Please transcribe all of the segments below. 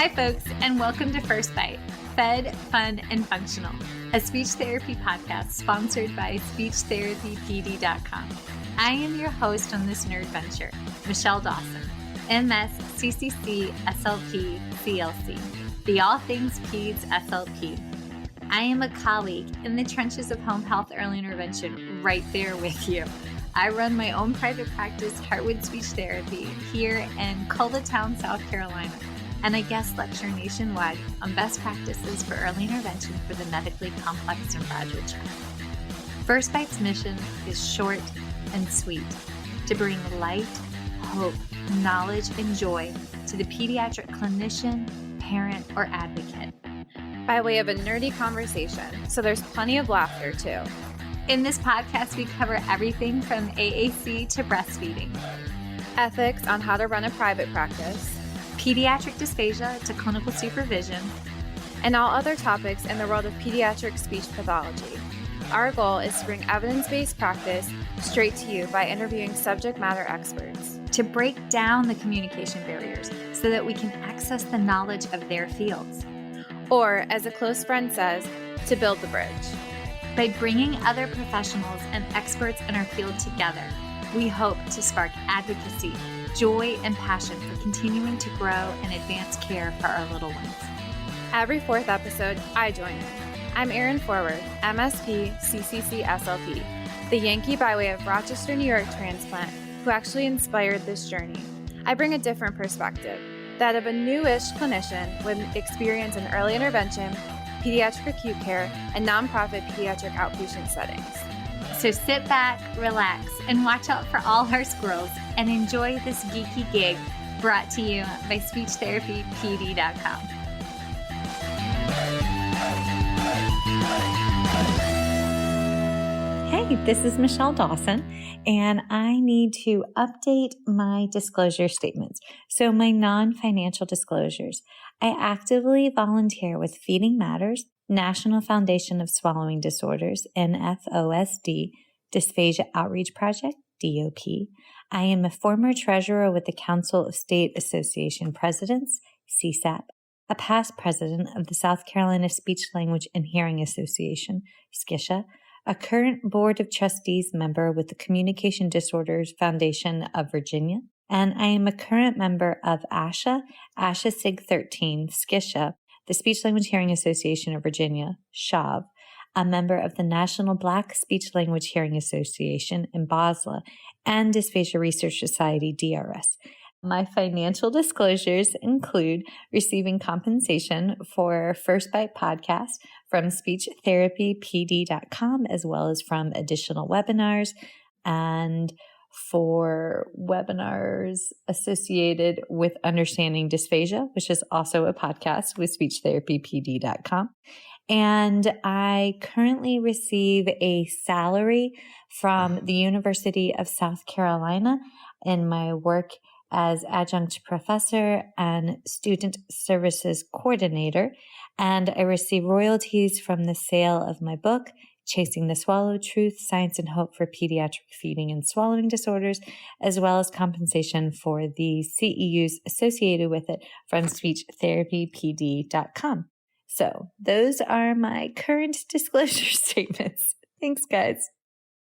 Hi, folks, and welcome to First Bite, Fed, Fun, and Functional, a speech therapy podcast sponsored by SpeechTherapyPD.com. I am your host on this nerd venture, Michelle Dawson, MS, CCC-SLP, CLC, the All Things Peds SLP. I am a colleague in the trenches of home health early intervention right there with you. I run my own private practice, Heartwood Speech Therapy, here in Culvertown, South Carolina, and I guest lecture nationwide on best practices for early intervention for the medically complex and fragile child. First Bite's mission is short and sweet, to bring light, hope, knowledge, and joy to the pediatric clinician, parent, or advocate. By way of a nerdy conversation, so there's plenty of laughter too. In this podcast, we cover everything from AAC to breastfeeding, ethics on how to run a private practice, pediatric dysphagia to clinical supervision, and all other topics in the world of pediatric speech pathology. Our goal is to bring evidence-based practice straight to you by interviewing subject matter experts, to break down the communication barriers so that we can access the knowledge of their fields. Or, as a close friend says, to build the bridge. By bringing other professionals and experts in our field together, we hope to spark advocacy, joy, and passion for continuing to grow and advance care for our little ones. Every fourth episode, I join in. I'm Erin Forward, MSP, CCC-SLP, the Yankee by way of Rochester, New York transplant who actually inspired this journey. I bring a different perspective, that of a newish clinician with experience in early intervention, pediatric acute care, and nonprofit pediatric outpatient settings. So sit back, relax, and watch out for all our squirrels and enjoy this geeky gig brought to you by SpeechTherapyPD.com. Hey, this is Michelle Dawson, and I need to update my disclosure statements. So my non-financial disclosures. I actively volunteer with Feeding Matters, National Foundation of Swallowing Disorders, NFOSD, Dysphagia Outreach Project, DOP. I am a former treasurer with the Council of State Association Presidents, CSAP, a past president of the South Carolina Speech, Language, and Hearing Association, SCISHA, a current Board of Trustees member with the Communication Disorders Foundation of Virginia, and I am a current member of ASHA SIG 13, SCISHA, the Speech Language Hearing Association of Virginia, SHAV, a member of the National Black Speech Language Hearing Association in Basel, and Dysphagia Research Society, DRS. My financial disclosures include receiving compensation for First Bite podcast from SpeechTherapyPD.com, as well as from additional webinars and for webinars associated with Understanding Dysphagia, which is also a podcast with SpeechTherapyPD.com. And I currently receive a salary from the University of South Carolina in my work as adjunct professor and student services coordinator. And I receive royalties from the sale of my book, Chasing the Swallow: Truth, Science, and Hope for Pediatric Feeding and Swallowing Disorders, as well as compensation for the CEUs associated with it from SpeechTherapyPD.com. So those are my current disclosure statements. Thanks, guys.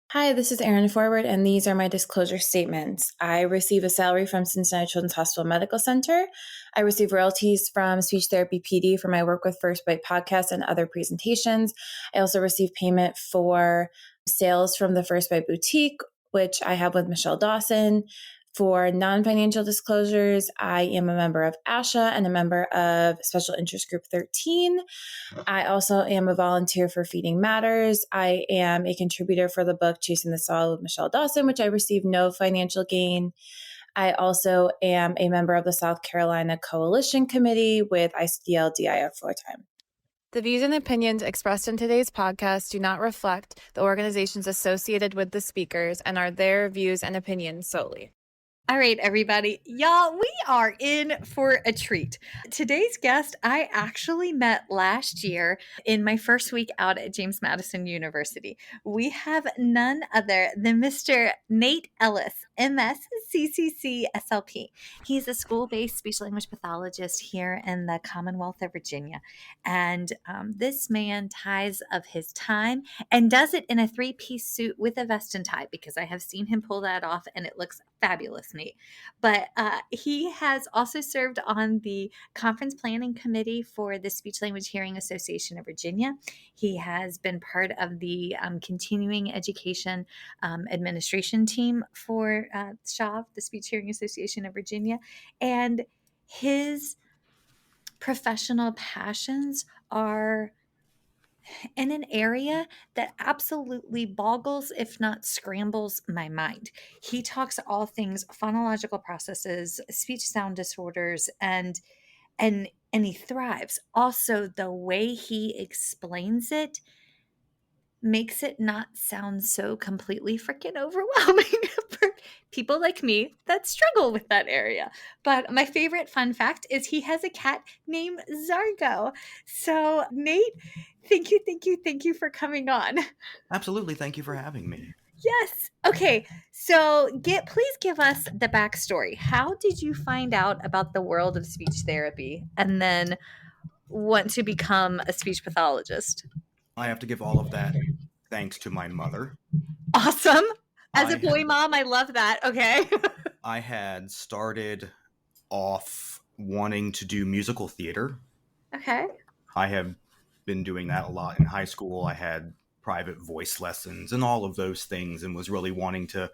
Hi, this is Erin Forward, and these are my disclosure statements. I receive a salary from Cincinnati Children's Hospital Medical Center. I receive royalties from Speech Therapy PD for my work with First Bite Podcast and other presentations. I also receive payment for sales from the First Bite Boutique, which I have with Michelle Dawson. For non-financial disclosures, I am a member of ASHA and a member of Special Interest Group 13. I also am a volunteer for Feeding Matters. I am a contributor for the book Chasing the Swallow with Michelle Dawson, which I receive no financial gain. I also am a member of the South Carolina Coalition Committee with ICDL-DIF full-time. The views and opinions expressed in today's podcast do not reflect the organizations associated with the speakers and are their views and opinions solely. All right, everybody. Y'all, we are in for a treat. Today's guest, I actually met last year in my first week out at James Madison University. We have none other than Mr. Nate Ellis. MS CCC-SLP. He's a school-based speech language pathologist here in the Commonwealth of Virginia. And this man ties of his time and does it in a three-piece suit with a vest and tie, because I have seen him pull that off and it looks fabulous, mate. But he has also served on the conference planning committee for the Speech Language Hearing Association of Virginia. He has been part of the continuing education administration team for SHAV, the Speech Hearing Association of Virginia. And his professional passions are in an area that absolutely boggles, if not scrambles, my mind. He talks all things phonological processes, speech sound disorders, and he thrives. Also, the way he explains it makes it not sound so completely freaking overwhelming for people like me that struggle with that area. But my favorite fun fact is he has a cat named Zargo. So, Nate, thank you for coming on. Absolutely. Thank you for having me. Yes. Okay. So, please give us the backstory. How did you find out about the world of speech therapy and then want to become a speech pathologist? I have to give all of that thanks to my mother. Awesome. As a I boy had- mom, I love that. Okay. I had started off wanting to do musical theater. Okay. I have been doing that a lot in high school. I had private voice lessons and all of those things, and was really wanting to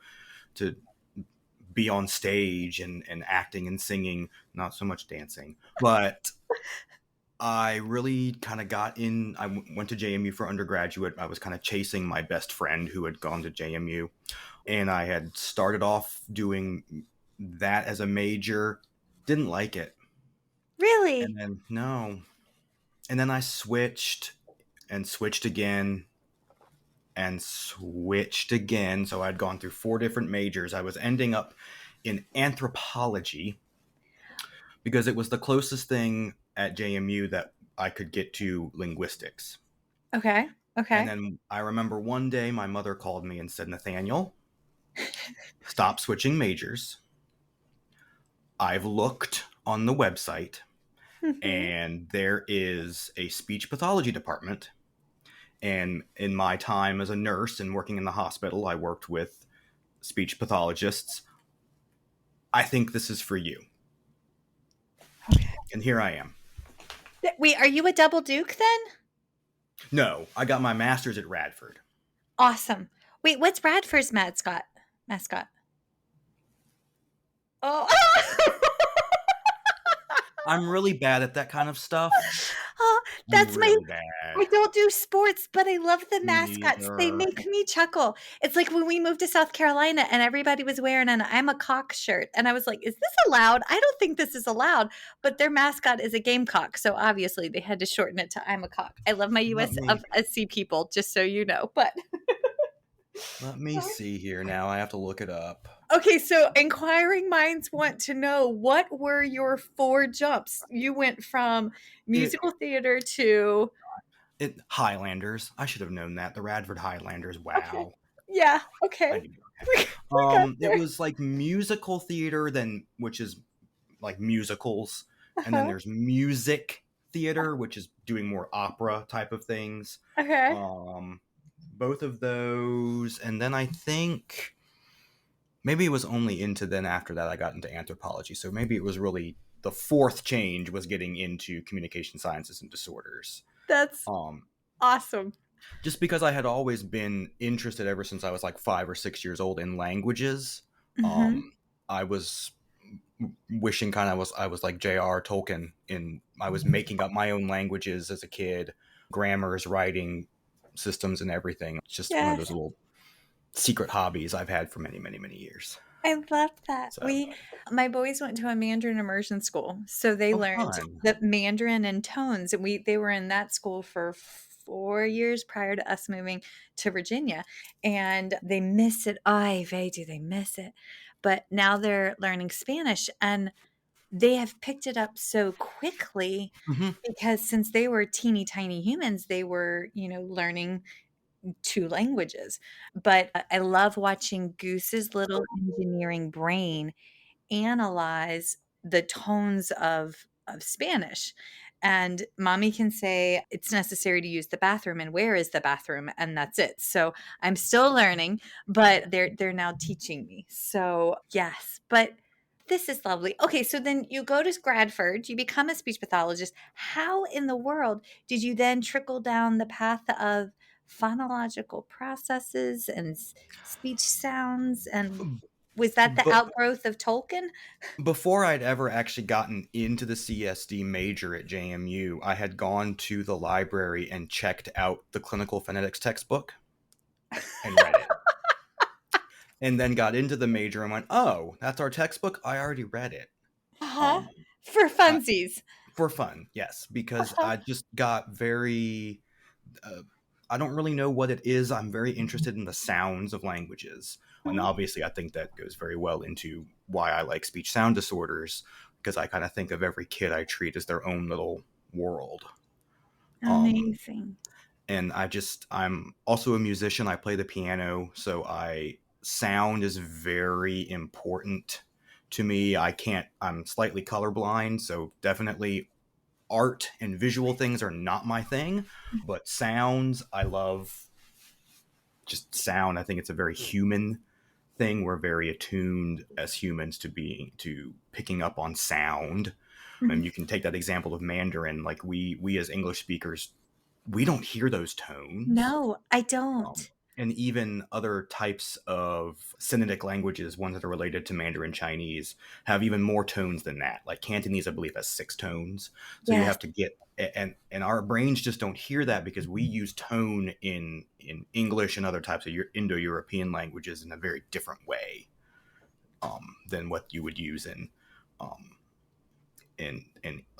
be on stage and acting and singing, not so much dancing. But I really kind of got in. I went to JMU for undergraduate. I was kind of chasing my best friend who had gone to JMU. And I had started off doing that as a major. Didn't like it. Really? And then, no. And then I switched and switched again and switched again. So I'd gone through 4 different majors. I was ending up in anthropology because it was the closest thing at JMU that I could get to linguistics. Okay. Okay. And then I remember one day my mother called me and said, Nathaniel, stop switching majors. I've looked on the website and there is a speech pathology department. And in my time as a nurse and working in the hospital, I worked with speech pathologists. I think this is for you. Okay. And here I am. Wait, are you a double Duke then? No, I got my master's at Radford. Awesome. Wait, what's Radford's mascot? Oh. I'm really bad at that kind of stuff. Oh, that's really I bad. don't do sports, but I love the Me mascots. They neither. make me chuckle. It's like when we moved to South Carolina and everybody was wearing an I'm a cock shirt. And I was like, is this allowed? I don't think this is allowed. But their mascot is a gamecock. So obviously they had to shorten it to I'm a cock. I love my USC people, just so you know. But Let me see here now. I have to look it up. okay, so inquiring minds want to know, what were your 4 jumps? You went from musical theater to Highlanders. I should have known that. The Radford Highlanders. Wow. Okay. Yeah. Okay. I do. got there. It was like musical theater, then which is like musicals, and then there's music theater, which is doing more opera type of things. Okay. Both of those, and then I think maybe it was only into then after that I got into anthropology. So maybe it was really the 4th change was getting into communication sciences and disorders. That's awesome. Just because I had always been interested ever since I was like 5 or 6 years old in languages. I was wishing kind of I was like J.R. Tolkien I was making up my own languages as a kid, grammars, writing systems and everything. It's just one of those little secret hobbies I've had for many, many, many years. I love that. So. My boys went to a Mandarin immersion school, so they learned the Mandarin and tones, and they were in that school for 4 years prior to us moving to Virginia, and they miss it. Ay vey, do they miss it? But now they're learning Spanish, and they have picked it up so quickly because since they were teeny tiny humans, they were, learning 2 languages. But I love watching Goose's little engineering brain analyze the tones of Spanish. And mommy can say it's necessary to use the bathroom and where is the bathroom, and that's it. So I'm still learning, but they're now teaching me. So yes, but this is lovely. Okay, so then you go to Bradford, you become a speech pathologist. How in the world did you then trickle down the path of phonological processes and speech sounds, and was that the But outgrowth of Tolkien? before I'd ever actually gotten into the CSD major at JMU, I had gone to the library and checked out the clinical phonetics textbook and read it. And then got into the major and went, "Oh, that's our textbook. I already read it." Uh-huh. Um, For I, funsies. for fun, yes, because Uh-huh. I just got very. Uh, I don't really know what it is. I'm very interested in the sounds of languages, and Mhm. obviously, I think that goes very well into why I like speech sound disorders, because I kind of think of every kid I treat as their own little world. Um, Amazing. and I'm also a musician. I play the piano, so I sound is very important to me. I'm slightly colorblind, so definitely art and visual things are not my thing, but sounds I love. Just sound, I think it's a very human thing. We're very attuned as humans to picking up on sound. And Mhm. you can take that example of Mandarin, like we as English speakers, we don't hear those tones. No, I Um, don't. and even other types of Sinitic languages, ones that are related to Mandarin Chinese, have even more tones than that. Like Cantonese, I believe, has 6 tones. So you Yes. have to get and our brains just don't hear that because we use tone in English and other types of Indo-European languages in a very different way than what you would use um, in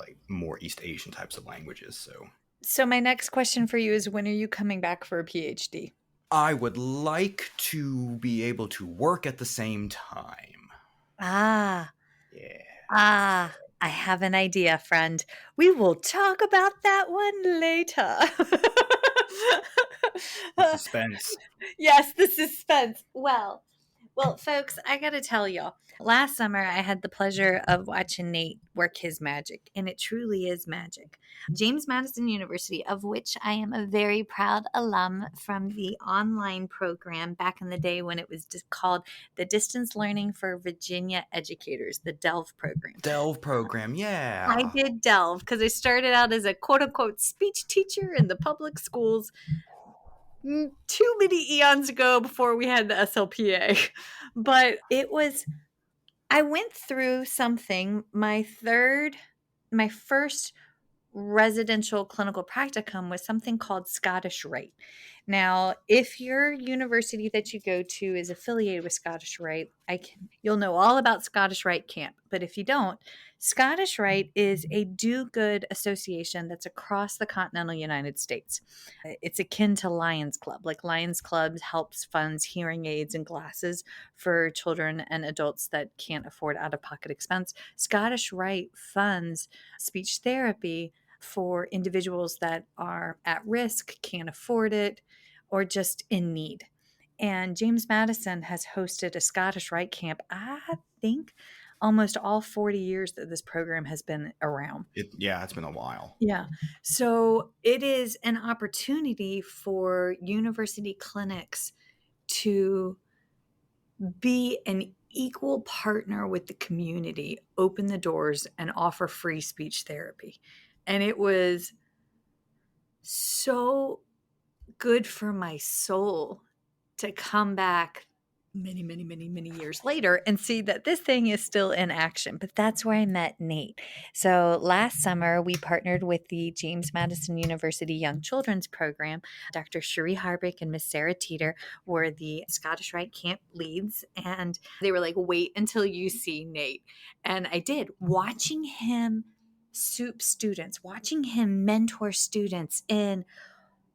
like more East Asian types of languages. So So my next question for you is, when are you coming back for a PhD? I would like to be able to work at the same time. Ah, Yeah. I have an idea, friend. We will talk about that one later. The suspense. Yes, the suspense. Well, folks, I got to tell y'all, last summer I had the pleasure of watching Nate work his magic, and it truly is magic. James Madison University, of which I am a very proud alum from the online program back in the day when it was called the Distance Learning for Virginia Educators, the DELV program. Delve program. I Yeah. did delve because I started out as a quote unquote speech teacher in the public schools too many eons ago before we had the SLPA. But I went through something, my first residential clinical practicum was something called Scottish Rite. Now, if your university that you go to is affiliated with Scottish Rite, you'll know all about Scottish Rite Camp. But if you don't, Scottish Rite is a do-good association that's across the continental United States. It's akin to Lions Club. Like Lions Club helps funds hearing aids and glasses for children and adults that can't afford out-of-pocket expense. Scottish Rite funds speech therapy for individuals that are at risk, can't afford it, or just in need. And James Madison has hosted a Scottish Rite camp, I think, almost all 40 years that this program has been around. Yeah, it's been a while. Yeah. So it is an opportunity for university clinics to be an equal partner with the community, open the doors, and offer free speech therapy. And it was so good for my soul to come back many, many, many, many years later and see that this thing is still in action. But that's where I met Nate. So last summer, we partnered with the James Madison University Young Children's Program. Dr. Cherie Harbick and Miss Sarah Teeter were the Scottish Rite Camp leads. And they were like, wait until you see Nate. And I did. Watching him soup students, watching him mentor students in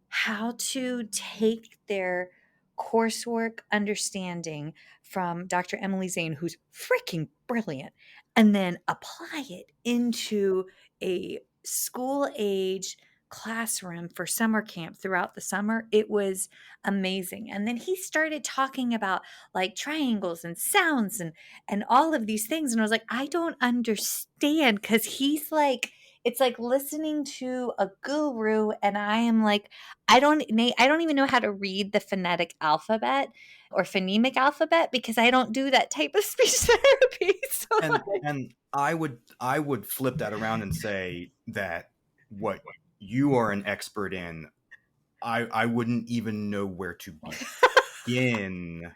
how to take their coursework understanding from Dr. Emily Zane, who's freaking brilliant, and then apply it into a school age classroom for summer camp throughout the summer. It was amazing. And then he started talking about like triangles and sounds and all of these things. And I was like, I don't understand, because he's like, it's like listening to a guru, and I am like, Nate, I don't even know how to read the phonetic alphabet or phonemic alphabet, because I don't do that type of speech therapy. So And I would flip that around and say that what you are an expert in, I wouldn't even know where to begin,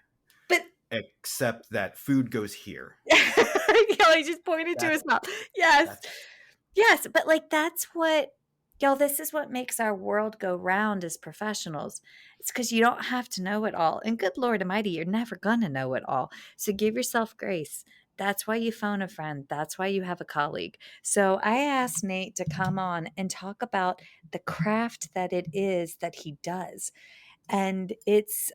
but except that food goes here. he just pointed to his mouth. Yes. That's it. Yes. But like, that's what, y'all, this is what makes our world go round as professionals. It's because you don't have to know it all. And good Lord Almighty, you're never going to know it all. So give yourself grace. That's why you phone a friend. That's why you have a colleague. So I asked Nate to come on and talk about the craft that it is that he does. And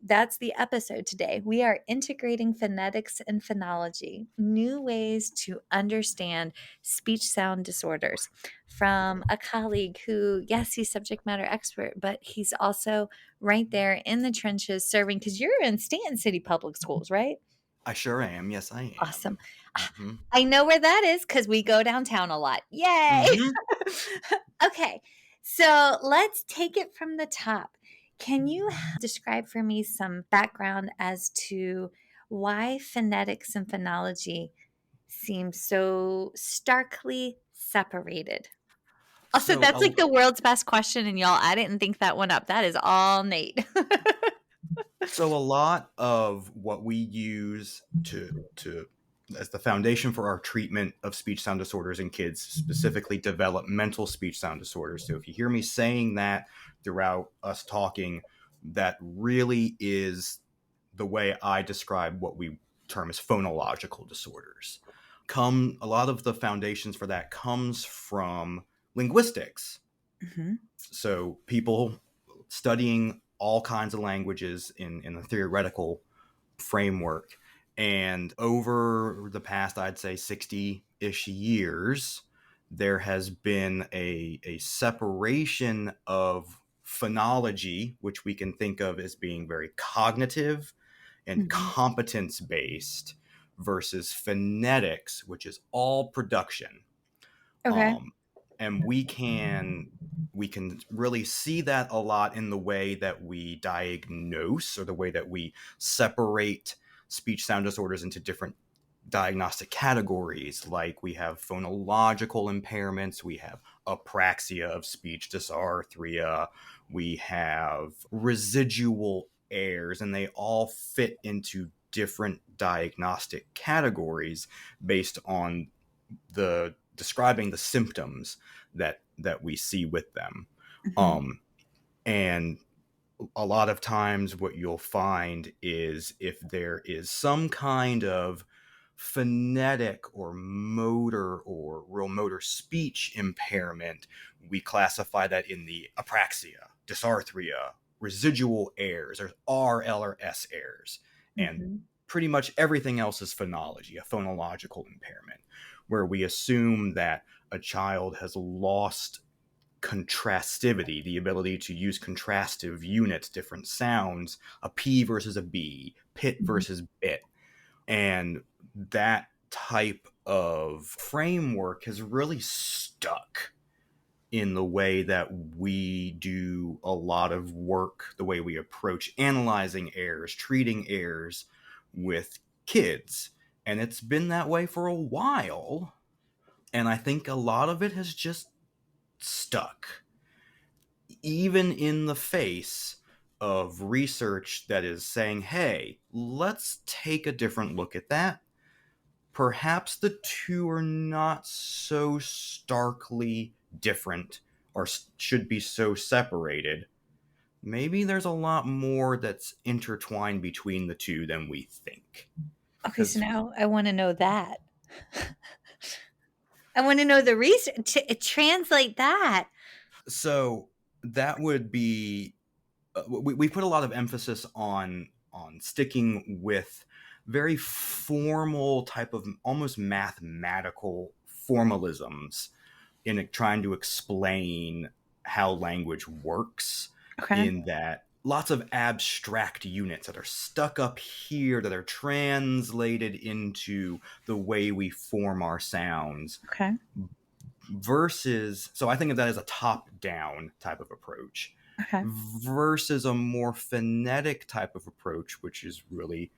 that's the episode today. We are integrating phonetics and phonology, new ways to understand speech sound disorders, from a colleague who, yes, he's subject matter expert, but he's also right there in the trenches serving, because you're in Stanton City Public Schools, right? I sure am. Yes, I am. Awesome. Mm-hmm. I know where that is because we go downtown a lot. Yay. Mm-hmm. Okay. So let's take it from the top. Can you describe for me some background as to why phonetics and phonology seem so starkly separated? Also, that's like the world's best question, and y'all, I didn't think that one up. That is all Nate. So a lot of what we use to as the foundation for our treatment of speech sound disorders in kids, specifically developmental speech sound disorders. So if you hear me saying that throughout us talking, that really is the way I describe what we term as phonological disorders. A lot of the foundations for that comes from linguistics. Mm-hmm. So people studying all kinds of languages in a theoretical framework. And over the past, I'd say 60-ish years, there has been a separation of phonology, which we can think of as being very cognitive and competence-based, versus phonetics, which is all production. Okay. And we can really see that a lot in the way that we diagnose, or the way that we separate speech sound disorders into different diagnostic categories. Like we have phonological impairments, we have apraxia of speech dysarthria, we have residual errors, and they all fit into different diagnostic categories based on describing the symptoms that we see with them. And a lot of times what you'll find is if there is some kind of phonetic or motor or real motor speech impairment, we classify that in the apraxia, dysarthria, residual errors, or R, L, or S errors. And pretty much everything else is phonology, a phonological impairment, where we assume that a child has lost contrastivity, the ability to use contrastive units, different sounds, a P versus a B, pit versus bit. And that type of framework has really stuck in the way that we do a lot of work, the way we approach analyzing errors, treating errors with kids. And it's been that way for a while. And I think a lot of it has just stuck, even in the face of research that is saying, hey, let's take a different look at that. Perhaps the two are not so starkly different, or should be so separated. Maybe there's a lot more that's intertwined between the two than we think. Okay, so now I want to know that. I want to know the research. Translate that. So that would be, we put a lot of emphasis on sticking with very formal type of almost mathematical formalisms in trying to explain how language works, Okay. in that lots of abstract units that are stuck up here that are translated into the way we form our sounds Okay. versus, so I think of that as a top-down type of approach Okay. versus a more phonetic type of approach, which is really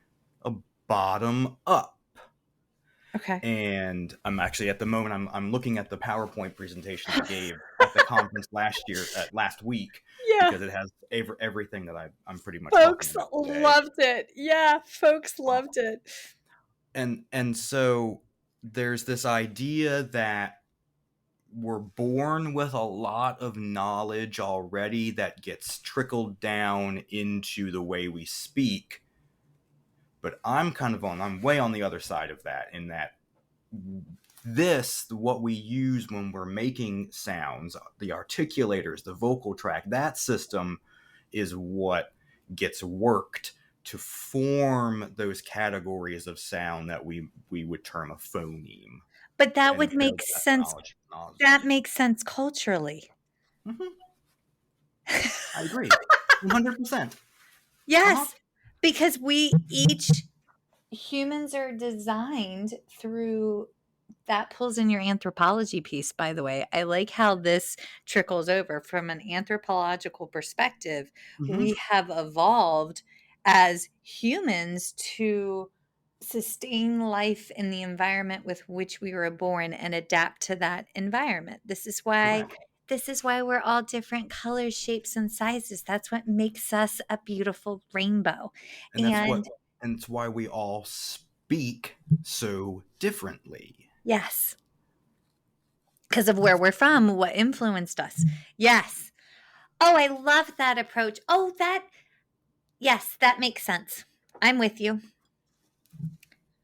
a bottom-up. Okay. And I'm actually at the moment I'm looking at the PowerPoint presentation I gave at the conference last week, Yeah. because it has everything that I'm pretty much talking Folks about today. loved it. Yeah. Folks loved it. And so there's this idea that we're born with a lot of knowledge already that gets trickled down into the way we speak. But I'm way on the other side of that, in that what we use when we're making sounds, the articulators, the vocal tract, that system is what gets worked to form those categories of sound that we would term a phoneme. But that And would make build that sense. phonology. That makes sense culturally. Mhm. I agree. 100%. Yes, because humans are designed through that pulls in your anthropology piece, by the way. I like how this trickles over from an anthropological perspective. Mm-hmm. We have evolved as humans to sustain life in the environment with which we were born and adapt to that environment. Correct. This is why we're all different colors, shapes, and sizes. That's what makes us a beautiful rainbow. And And it's why we all speak so differently. yes, because of where we're from, what influenced us. Yes. Oh, I love that approach. Yes, that makes sense. I'm with you.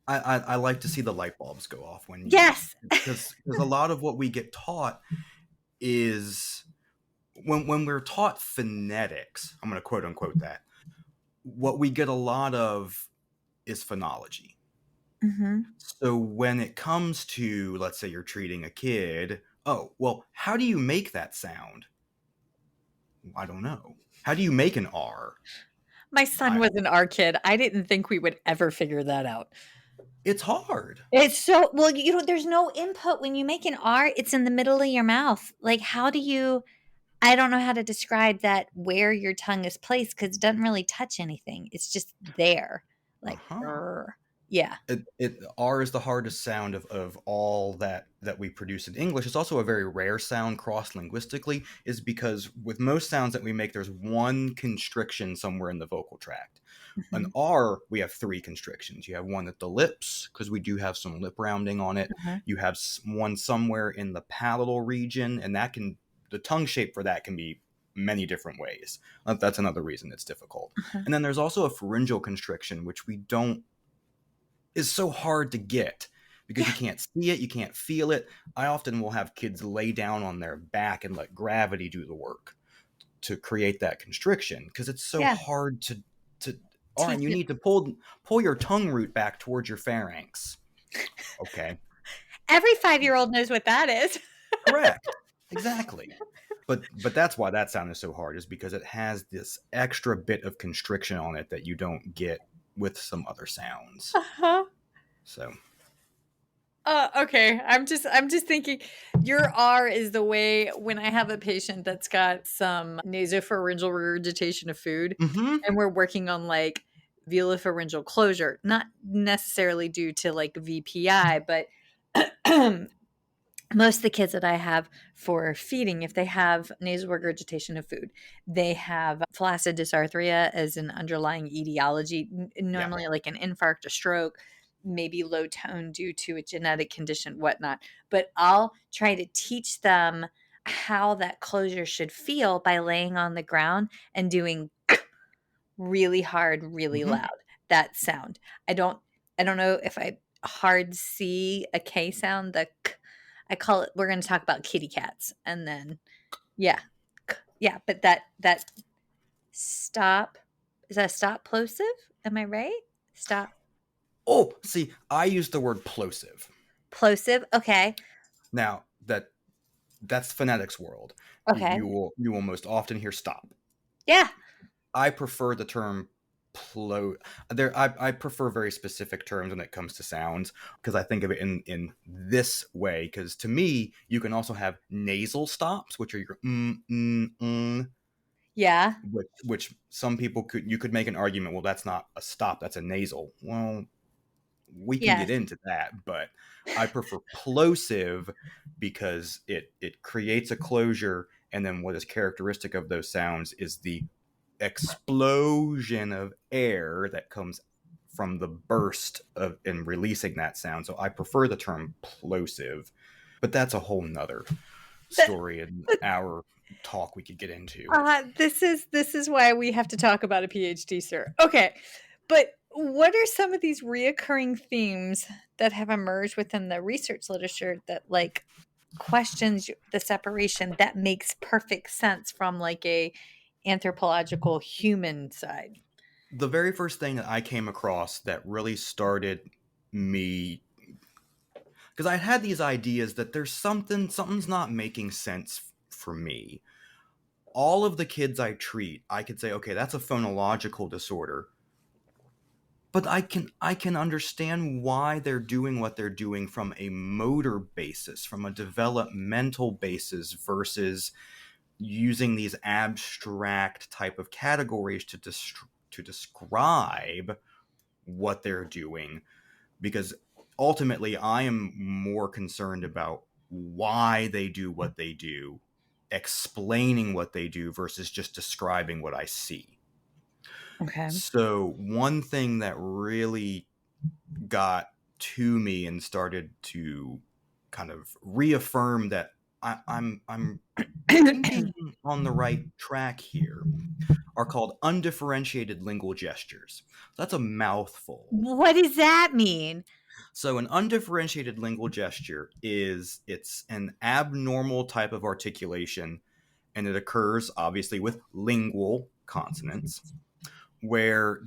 I like to see the light bulbs go off Yes. because a lot of what we get taught is when we're taught phonetics, I'm going to quote unquote that, what we get a lot of is phonology. Mm-hmm. So when it comes to, let's say you're treating a kid, oh, well, how do you make that sound? I don't know. How do you make an R? My son was an R kid. I didn't think we would ever figure that out. It's hard. It's so well, there's no input when you make an R, it's in the middle of your mouth. Like, I don't know how to describe that where your tongue is placed because it doesn't really touch anything. It's just there. Like, yeah. R is the hardest sound of all that we produce in English. It's also a very rare sound cross-linguistically, is because with most sounds that we make, there's one constriction somewhere in the vocal tract. Mm-hmm. An R, we have three constrictions. You have one at the lips, because we do have some lip rounding on it. Uh-huh. You have one somewhere in the palatal region, and the tongue shape for that can be many different ways. That's another reason it's difficult. Uh-huh. And then there's also a pharyngeal constriction, which is so hard to get because you can't see it, you can't feel it. I often will have kids lay down on their back and let gravity do the work to create that constriction, because it's so hard to Oren, you need to pull your tongue root back towards your pharynx. Okay. Every 5-year-old knows what that is. Correct. Exactly. But that's why that sound is so hard, is because it has this extra bit of constriction on it that you don't get with some other sounds. Uh-huh. So Okay. I'm just thinking your R is the way when I have a patient that's got some nasopharyngeal regurgitation of food, and we're working on like velopharyngeal closure, not necessarily due to like VPI, but most of the kids that I have for feeding, if they have nasal regurgitation of food, they have flaccid dysarthria as an underlying etiology, normally like an infarct, a stroke, maybe low tone due to a genetic condition, whatnot. But I'll try to teach them how that closure should feel by laying on the ground and doing really hard, really loud, that sound. I don't know if I hard C a K sound, the k. I call it, we're going to talk about kitty cats. And then, but that stop, is that stop plosive? Am I right? Stop. Oh, see, I use the word plosive. Plosive. Okay. Now, that That's phonetics world. Okay. You will most often hear stop. Yeah. I prefer the term I prefer very specific terms when it comes to sounds, because I think of it in this way. Because to me, you can also have nasal stops, which are your Yeah. which some people could make an argument. Well, that's not a stop; that's a nasal. Well, we can Yes. get into that, but I prefer plosive because it creates a closure, and then what is characteristic of those sounds is the explosion of air that comes from the burst of and releasing that sound. So I prefer the term plosive, but that's a whole nother story and our talk we could get into. This is why we have to talk about a PhD, sir. Okay. But what are some of these reoccurring themes that have emerged within the research literature that like questions the separation that makes perfect sense from like a anthropological human side? The very first thing that I came across that really started me, because I had these ideas that there's something's not making sense for me. All of the kids I treat, I could say, okay, that's a phonological disorder. But I can understand why they're doing what they're doing from a motor basis, from a developmental basis, versus using these abstract type of categories to describe what they're doing. Because ultimately, I am more concerned about why they do what they do, explaining what they do versus just describing what I see. Okay. So one thing that really got to me and started to kind of reaffirm that I'm thinking on the right track here are called undifferentiated lingual gestures. That's a mouthful. What does that mean? So an undifferentiated lingual gesture it's an abnormal type of articulation, and it occurs obviously with lingual consonants, where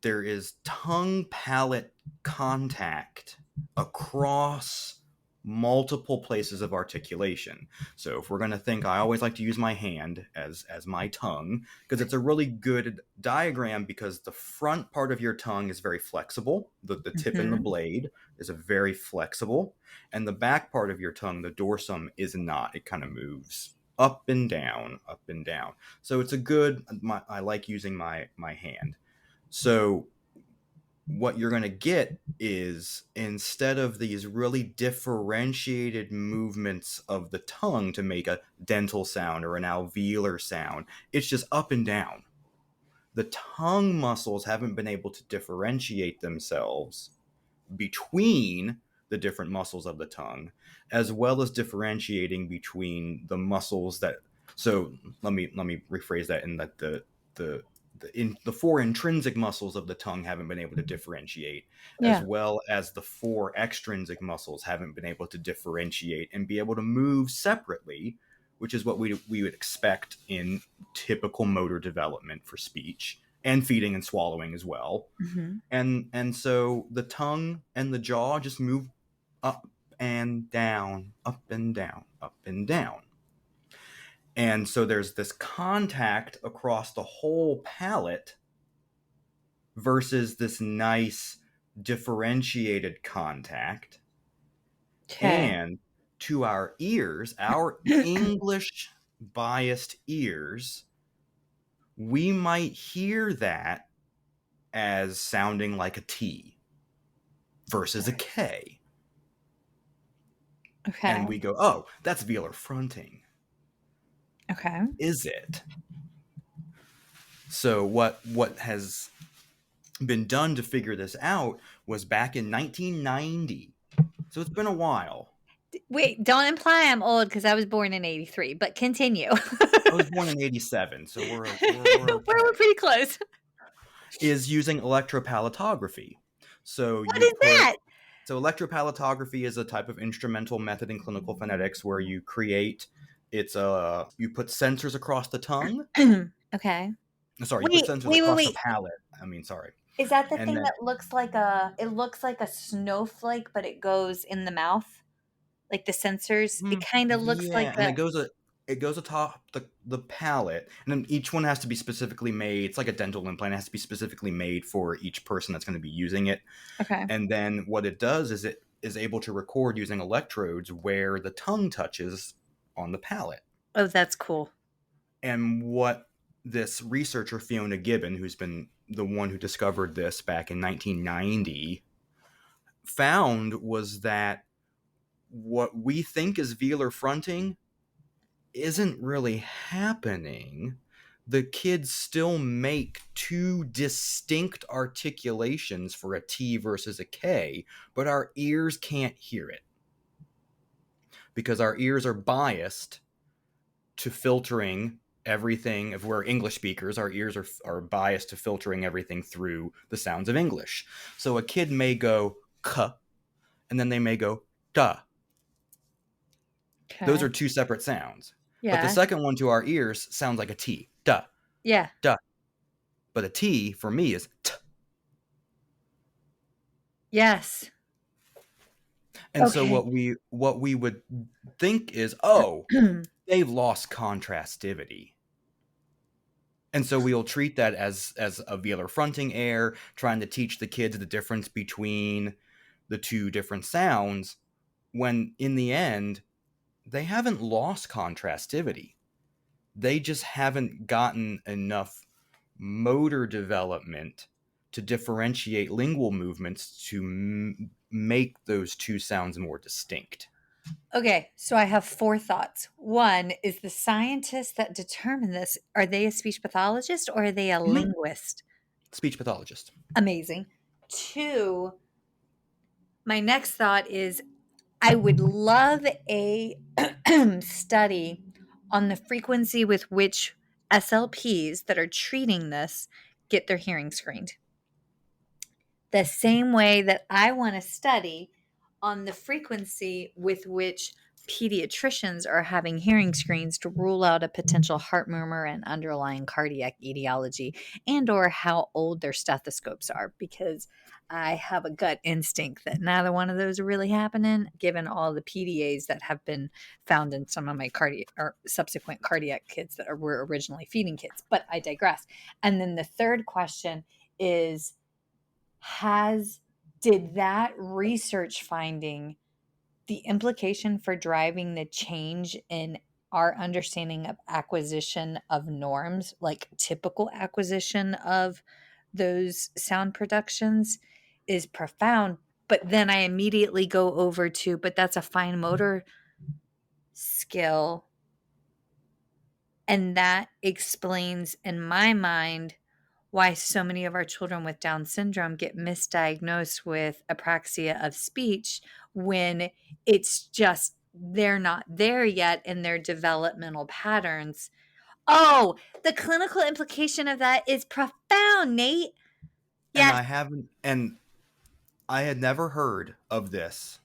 there is tongue palate contact across multiple places of articulation. So if we're going to think, I always like to use my hand as my tongue, because it's a really good diagram, because the front part of your tongue is very flexible. The tip and the blade is a very flexible, and the back part of your tongue, the dorsum, is not. It kind of moves up and down, up and down. So it's a good, I like using my hand. So what you're going to get is, instead of these really differentiated movements of the tongue to make a dental sound or an alveolar sound, it's just up and down. The tongue muscles haven't been able to differentiate themselves between the different muscles of the tongue, as well as differentiating between the muscles that. So let me rephrase that, in that the four intrinsic muscles of the tongue haven't been able to differentiate, as well as the four extrinsic muscles haven't been able to differentiate and be able to move separately, which is what we would expect in typical motor development for speech and feeding and swallowing as well. And so the tongue and the jaw just move up and down, up and down, up and down. And so there's this contact across the whole palate versus this nice differentiated contact. Okay. And to our ears, our English biased ears, we might hear that as sounding like a T versus a K. Okay. And we go, oh, that's velar fronting. Okay. Is it? So what has been done to figure this out was back in 1990. So it's been a while. Wait, don't imply I'm old because I was born in 83, but continue. I was born in 87, so we're pretty close. Is using electropalatography. So What is that? So electropalatography is a type of instrumental method in clinical phonetics where you create, you put sensors across the tongue. Okay. Sorry, you put sensors across the palate. Sorry. Is that the thing that looks like a snowflake, but it goes in the mouth? like the sensors. It Mm, kind of looks like yeah, and it goes atop the palate, and then each one has to be specifically made. It's like a dental implant; it has to be specifically made for each person that's going to be using it. okay. And then what it does is it is able to record using electrodes where the tongue touches on the palate. Oh, that's cool. And what this researcher Fiona Gibbon, who's been the one who discovered this back in 1990, found was that what we think is velar fronting isn't really happening. The kids still make two distinct articulations for a T versus a K, but our ears can't hear it because our ears are biased to filtering everything. If we're English speakers, our ears are biased to filtering everything through the sounds of English. So a kid may go k, and then they may go da. Okay. Those are two separate sounds. But the Yeah. second one to our ears sounds like a T. Da. Yeah. Da. But a T for me is t. Yes. And so Okay. what we would think is, oh, they've lost contrastivity. And so we'll treat that as a velar fronting error, trying to teach the kids the difference between the two different sounds, when in the end, they haven't lost contrastivity. They just haven't gotten enough motor development to differentiate lingual movements to make those two sounds more distinct. Okay, so I have four thoughts. One is the scientists that determine this, are they a speech pathologist or are they a Mhm. linguist? Speech pathologist. Amazing. Two, my next thought is I would love a study on the frequency with which SLPs that are treating this get their hearing screened. The same way that I want to study on the frequency with which pediatricians are having hearing screens to rule out a potential heart murmur and underlying cardiac etiology, and or how old their stethoscopes are, because I have a gut instinct that neither one of those are really happening given all the PDAs that have been found in some of my cardiac or subsequent cardiac kids that were originally feeding kids. But I digress. And then the third question is, did that research finding, the implication for driving the change in our understanding of acquisition of norms, like typical acquisition of those sound productions, is profound. But then I immediately go over to, but that's a fine motor skill. And that explains, in my mind, why so many of our children with Down syndrome get misdiagnosed with apraxia of speech when it's just they're not there yet in their developmental patterns. Oh, the clinical implication of that is profound, Nate. And Yes. I had never heard of this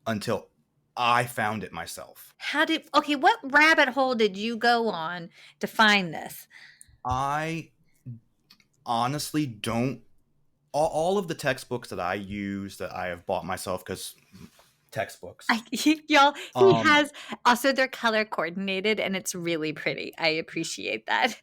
until I found it myself. What rabbit hole did you go on to find this? I honestly don't. All of the textbooks that I use that I have bought myself, because textbooks. Y'all, he Um, has also, they're color coordinated and it's really pretty. I appreciate that.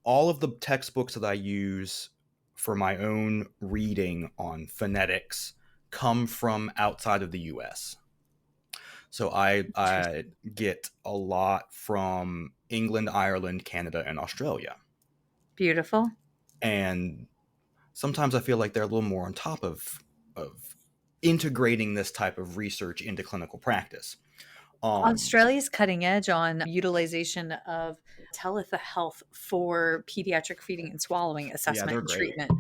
all of the textbooks that I use for my own reading on phonetics come from outside of the US. So I get a lot from England, Ireland, Canada, and Australia. Beautiful. And sometimes I feel like they're a little more on top of integrating this type of research into clinical practice. Australia's cutting edge on utilization of telehealth for pediatric feeding and swallowing assessment they're and great. treatment.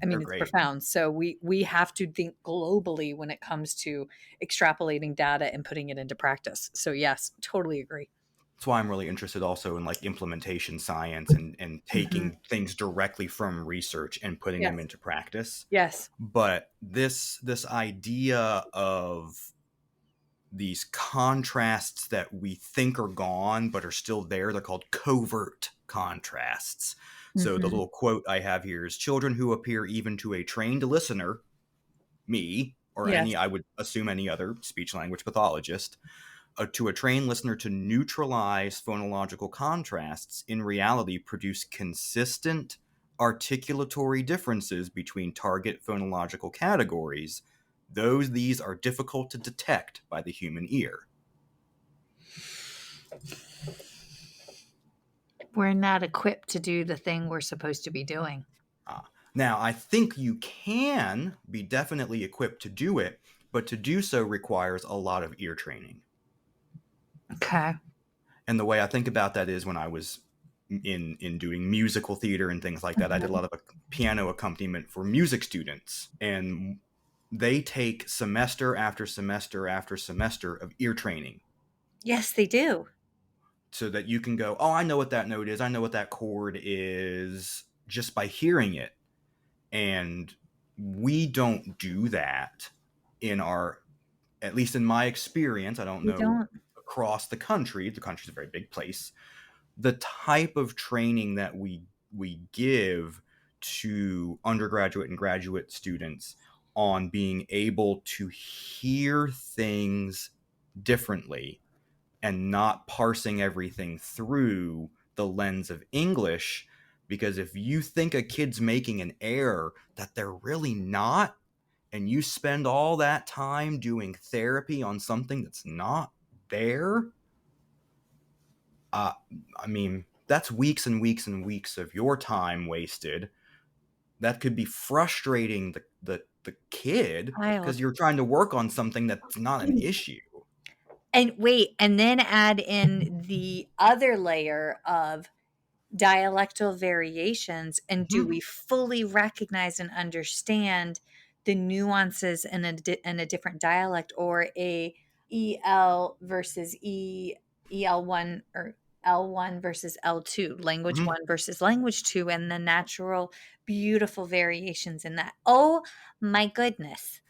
I mean, They're it's great. profound. So we have to think globally when it comes to extrapolating data and putting it into practice. So yes, totally agree. That's why I'm really interested also in like implementation science and taking things directly from research and putting them Yes. into practice. Yes. But this idea of these contrasts that we think are gone but are still there, they're called covert contrasts. So the little quote I have here is, children who appear even to a trained listener, me, or I would assume any other speech language pathologist, to a trained listener to neutralize phonological contrasts in reality produce consistent articulatory differences between target phonological categories. These are difficult to detect by the human ear. We're not equipped to do the thing we're supposed to be doing. Now, I think you can be definitely equipped to do it, but to do so requires a lot of ear training. Okay. And the way I think about that is when I was in doing musical theater and things like that, I did a lot of piano accompaniment for music students, and they take semester after semester after semester of ear training. Yes, they do. So that you can go, oh, I know what that note is. I know what that chord is just by hearing it. And we don't do that at least in my experience. I don't know across the country. The country's a very big place. The type of training that we give to undergraduate and graduate students on being able to hear things differently and not parsing everything through the lens of English. Because if you think a kid's making an error that they're really not, and you spend all that time doing therapy on something that's not there, that's weeks and weeks and weeks of your time wasted. That could be frustrating the kid because you're trying to work on something that's not an issue. And wait, and then add in the other layer of dialectal variations, and do we fully recognize and understand the nuances in a different dialect, or a EL versus EL1, or L1 versus L2, language 1 versus language 2, and the natural beautiful variations in that. Oh my goodness.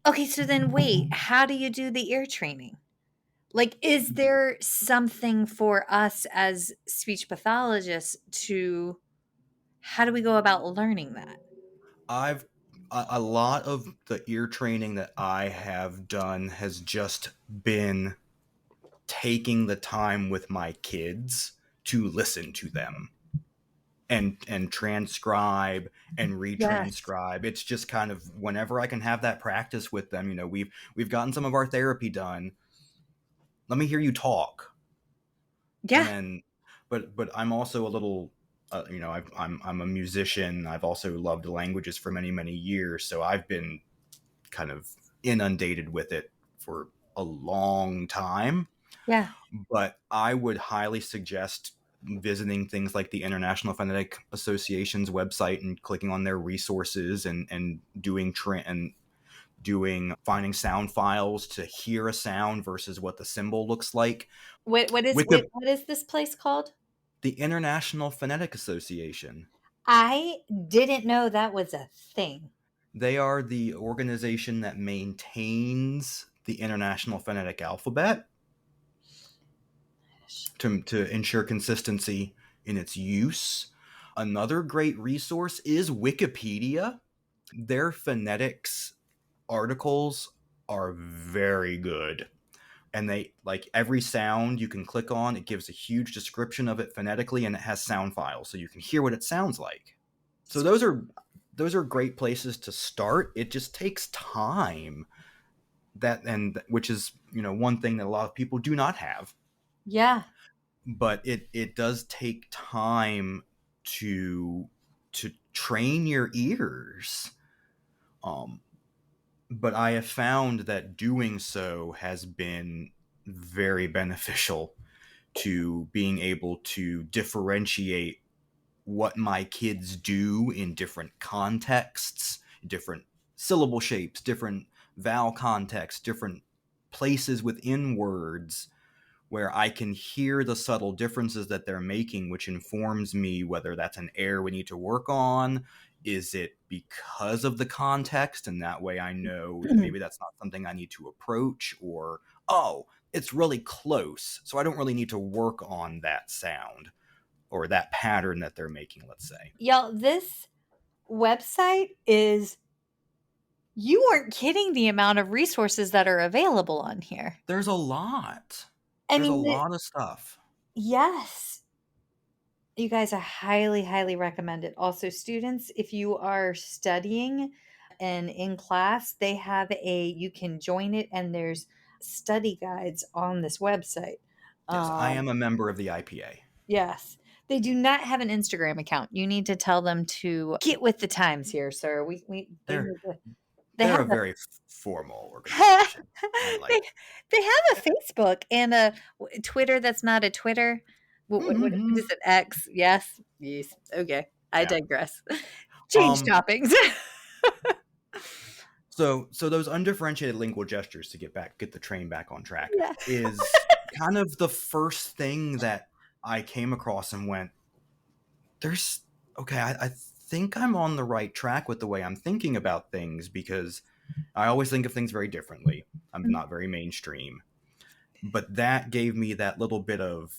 Okay, so then wait, how do you do the ear training? Like, is there something for us as speech pathologists how do we go about learning that? A lot of the ear training that I have done has just been taking the time with my kids to listen to them and transcribe and retranscribe. It's just kind of whenever I can have that practice with them. We've gotten some of our therapy done. Let me hear you talk. Yeah. And then, but I'm also a little, I'm a musician. I've also loved languages for many, many years. So I've been kind of inundated with it for a long time. Yeah. But I would highly suggest visiting things like the International Phonetic Association's website and clicking on their resources and finding sound files to hear a sound versus what the symbol looks like. What is this place called? The International Phonetic Association. I didn't know that was a thing. They are the organization that maintains the International Phonetic Alphabet to ensure consistency in its use. Another great resource is Wikipedia. Their phonetics articles are very good. And they, like, every sound you can click on, it gives a huge description of it phonetically, and it has sound files so you can hear what it sounds like. So those are great places to start. It just takes time, which is, one thing that a lot of people do not have. Yeah. But it does take time to train your ears. But I have found that doing so has been very beneficial to being able to differentiate what my kids do in different contexts, different syllable shapes, different vowel contexts, different places within words, where I can hear the subtle differences that they're making, which informs me whether that's an error we need to work on. Is it because of the context? And that way I know that maybe that's not something I need to approach, or, oh, it's really close, so I don't really need to work on that sound or that pattern that they're making, let's say. Y'all, this website is You weren't kidding the amount of resources that are available on here. There's a lot. I There's a mean, lot of stuff. yes. You guys, I highly, highly recommend it. Also, students, if you are studying and in class, they have you can join it and there's study guides on this website. Yes, I am a member of the IPA. Yes. They do not have an Instagram account. You need to tell them to get with the times here, sir. They They're need to, they they're have a very formal a, organization. I like they, it. they have a Facebook and a Twitter that's not a Twitter. What Mhm. is it? X? Yes. Yes. Okay. I Yeah. digress. Change Um, topics. so those undifferentiated lingual gestures, to get the train back on track, Yeah. is kind of the first thing that I came across and went, I think I'm on the right track with the way I'm thinking about things, because I always think of things very differently. I'm not very mainstream. But that gave me that little bit of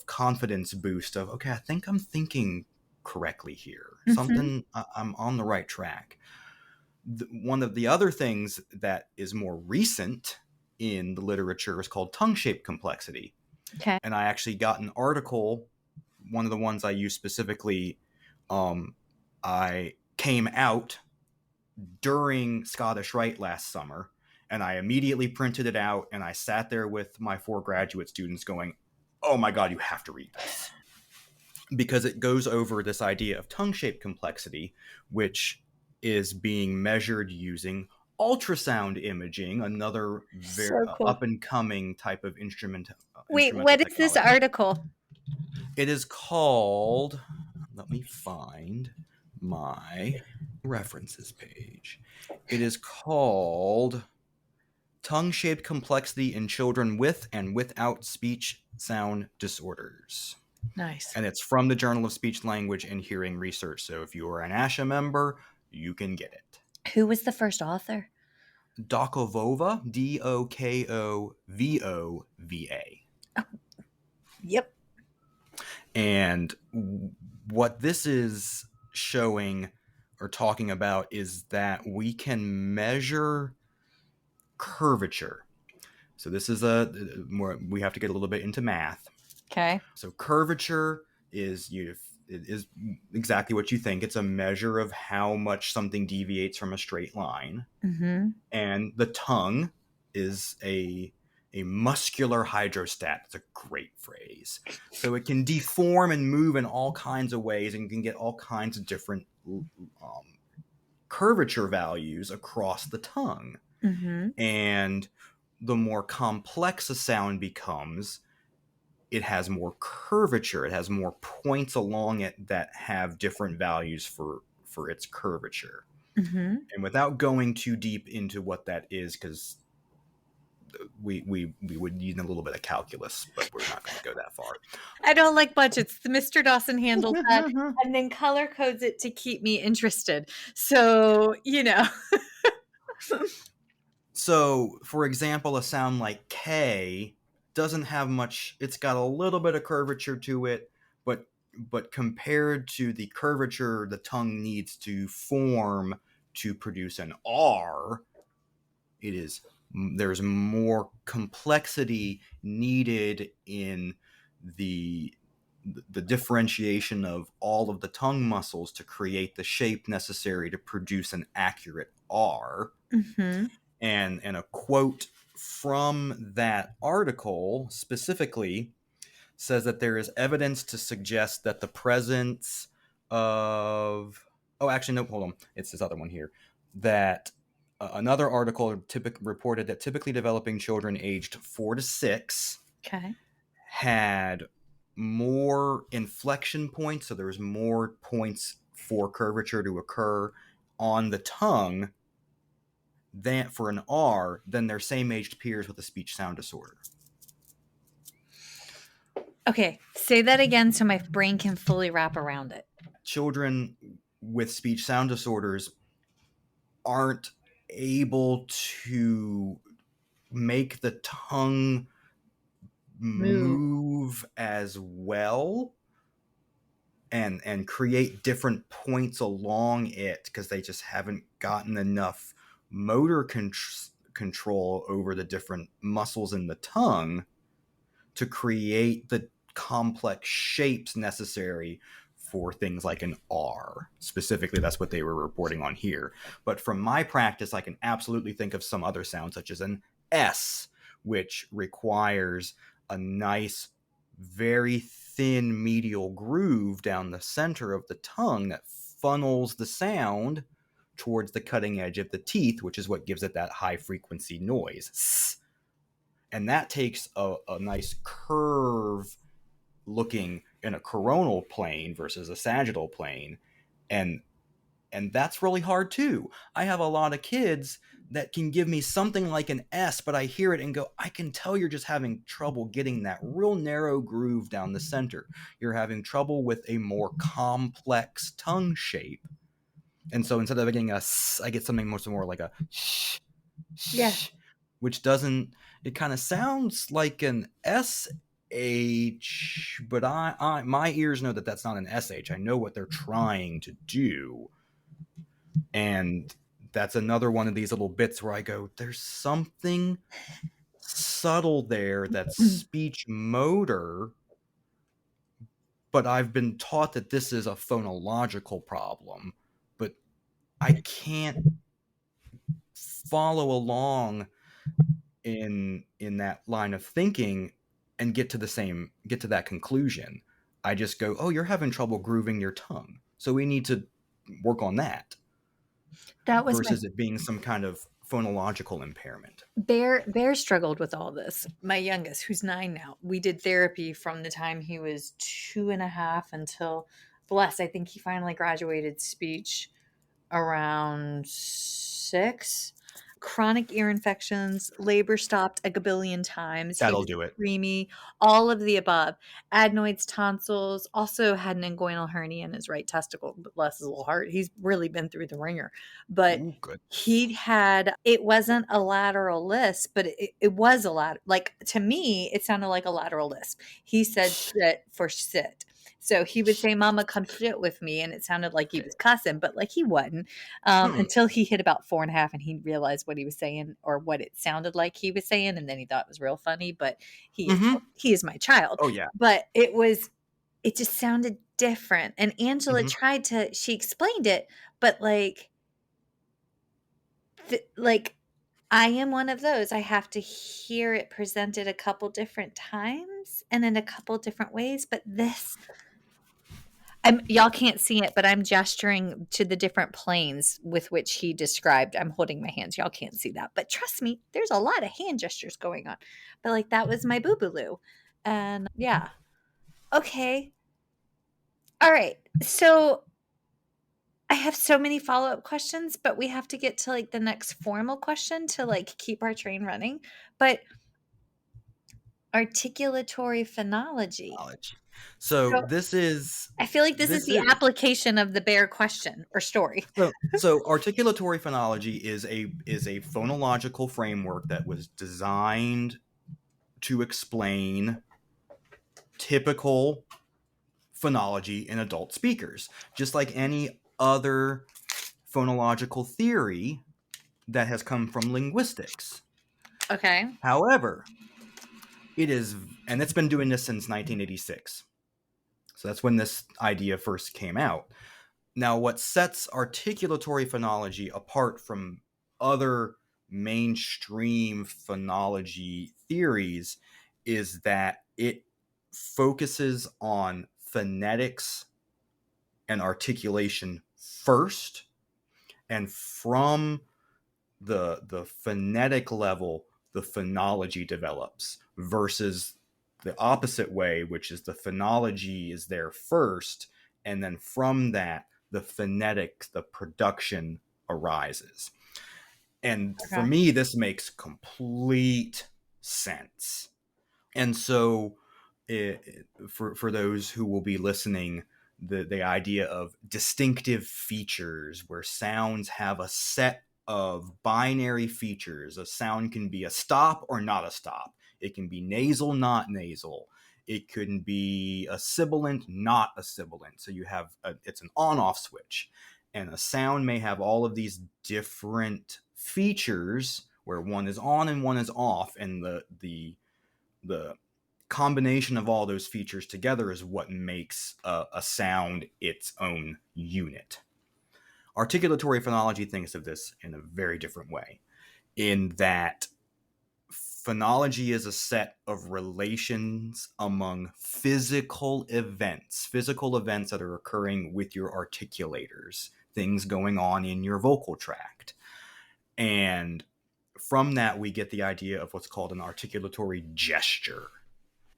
confidence boost of, okay, I think I'm thinking correctly here. Mhm. I'm on the right track. One of the other things that is more recent in the literature is called tongue-shaped complexity. Okay. And I actually got an article, one of the ones I use specifically, I came out during Scottish Rite last summer, and I immediately printed it out, and I sat there with my 4 graduate students going, oh my God, you have to read this. Because it goes over this idea of tongue-shaped complexity, which is being measured using ultrasound imaging, another very So cool. up-and-coming type of Wait, instrumental what is this technology. article? It is called, let me find my references page. It is called Tongue-Shaped Complexity in Children with and Without Speech Sound Disorders. Nice. And it's from the Journal of Speech, Language, and Hearing Research. So if you are an ASHA member, you can get it. Who was the first author? Dokovova, Dokovova. Yep. And what this is showing or talking about is that we can measure curvature. So this is we have to get a little bit into math. Okay. So curvature is exactly what you think. It's a measure of how much something deviates from a straight line. Mm-hmm. And the tongue is a muscular hydrostat. It's a great phrase. So it can deform and move in all kinds of ways and can get all kinds of different curvature values across the tongue. Mm-hmm. And the more complex a sound becomes, it has more curvature. It has more points along it that have different values for its curvature. Mm-hmm. And without going too deep into what that is, because we would need a little bit of calculus, but we're not going to go that far. I don't like budgets. Mr. Dawson handles that and then color codes it to keep me interested. So, So, for example, a sound like K doesn't have much. It's got a little bit of curvature to it, but compared to the curvature the tongue needs to form to produce an R, there's more complexity needed in the differentiation of all of the tongue muscles to create the shape necessary to produce an accurate R. Mm-hmm. And a quote from that article specifically says that there is evidence to suggest that the presence of hold on, it's this other one here, that another article reported that typically developing children aged 4 to 6 had more inflection points, so there's more points for curvature to occur on the tongue than for an R than their same-aged peers with a speech sound disorder. Okay, say that again so my brain can fully wrap around it. Children with speech sound disorders aren't able to make the tongue move as well and create different points along it because they just haven't gotten enough motor control over the different muscles in the tongue to create the complex shapes necessary for things like an R. Specifically, that's what they were reporting on here. But from my practice, I can absolutely think of some other sounds, such as an S, which requires a nice, very thin medial groove down the center of the tongue that funnels the sound towards the cutting edge of the teeth, which is what gives it that high frequency noise. And that takes a nice curve looking in a coronal plane versus a sagittal plane. And that's really hard too. I have a lot of kids that can give me something like an S, but I hear it and go, I can tell you're just having trouble getting that real narrow groove down the center. You're having trouble with a more complex tongue shape. And so instead of getting a S, I get something much more like a sh, Yeah. which doesn't, it kind of sounds like an SH, but my ears know that that's not an SH. I know what they're trying to do. And that's another one of these little bits where I go, there's something subtle there that's speech motor, but I've been taught that this is a phonological problem, but I can't follow along in that line of thinking and get to that conclusion. I just go, oh, you're having trouble grooving your tongue, so we need to work on that. That was versus it being some kind of phonological impairment. Bear struggled with all this. My youngest, who's 9 now, we did therapy from the time he was 2.5 until, bless, I think he finally graduated speech around 6. Chronic ear infections, labor stopped a gabillion times. That'll do it. Creamy, all of the above. Adenoids, tonsils, also had an inguinal hernia in his right testicle. Bless his little heart. He's really been through the ringer. But Ooh, good. he had, it wasn't a lateral lisp, but it was a lateral, like to me, it sounded like a lateral lisp. He said sit for sit. So he would say, Mama, come sit with me. And it sounded like he was cussing, but like he wasn't until he hit about 4.5 and he realized what he was saying or what it sounded like he was saying. And then he thought it was real funny, but he is my child. Oh, yeah. But it just sounded different. And Angela she explained it, but like I am one of those. I have to hear it presented a couple different times and in a couple different ways. But y'all can't see it, but I'm gesturing to the different planes with which he described. I'm holding my hands. Y'all can't see that. But trust me, there's a lot of hand gestures going on. But like that was my boo-boo-loo. And yeah. Okay. All right. So I have so many follow-up questions, but we have to get to like the next formal question to like keep our train running. But articulatory phonology. So this is, I feel like this is the application of the bear question or story. So articulatory phonology is a phonological framework that was designed to explain typical phonology in adult speakers, just like any other phonological theory that has come from linguistics. Okay. However, it's been doing this since 1986. So that's when this idea first came out. Now, what sets articulatory phonology apart from other mainstream phonology theories is that it focuses on phonetics and articulation first, and from the phonetic level, the phonology develops, versus the opposite way, which is the phonology is there first, and then from that, the phonetics, the production arises. And for me, this makes complete sense. And so for those who will be listening, the idea of distinctive features where sounds have a set of binary features. A sound can be a stop or not a stop. It can be nasal, not nasal. It can be a sibilant, not a sibilant. So you have it's an on-off switch. And a sound may have all of these different features where one is on and one is off, and the combination of all those features together is what makes a sound its own unit. Articulatory phonology thinks of this in a very different way, in that phonology is a set of relations among physical events that are occurring with your articulators, things going on in your vocal tract. And from that, we get the idea of what's called an articulatory gesture.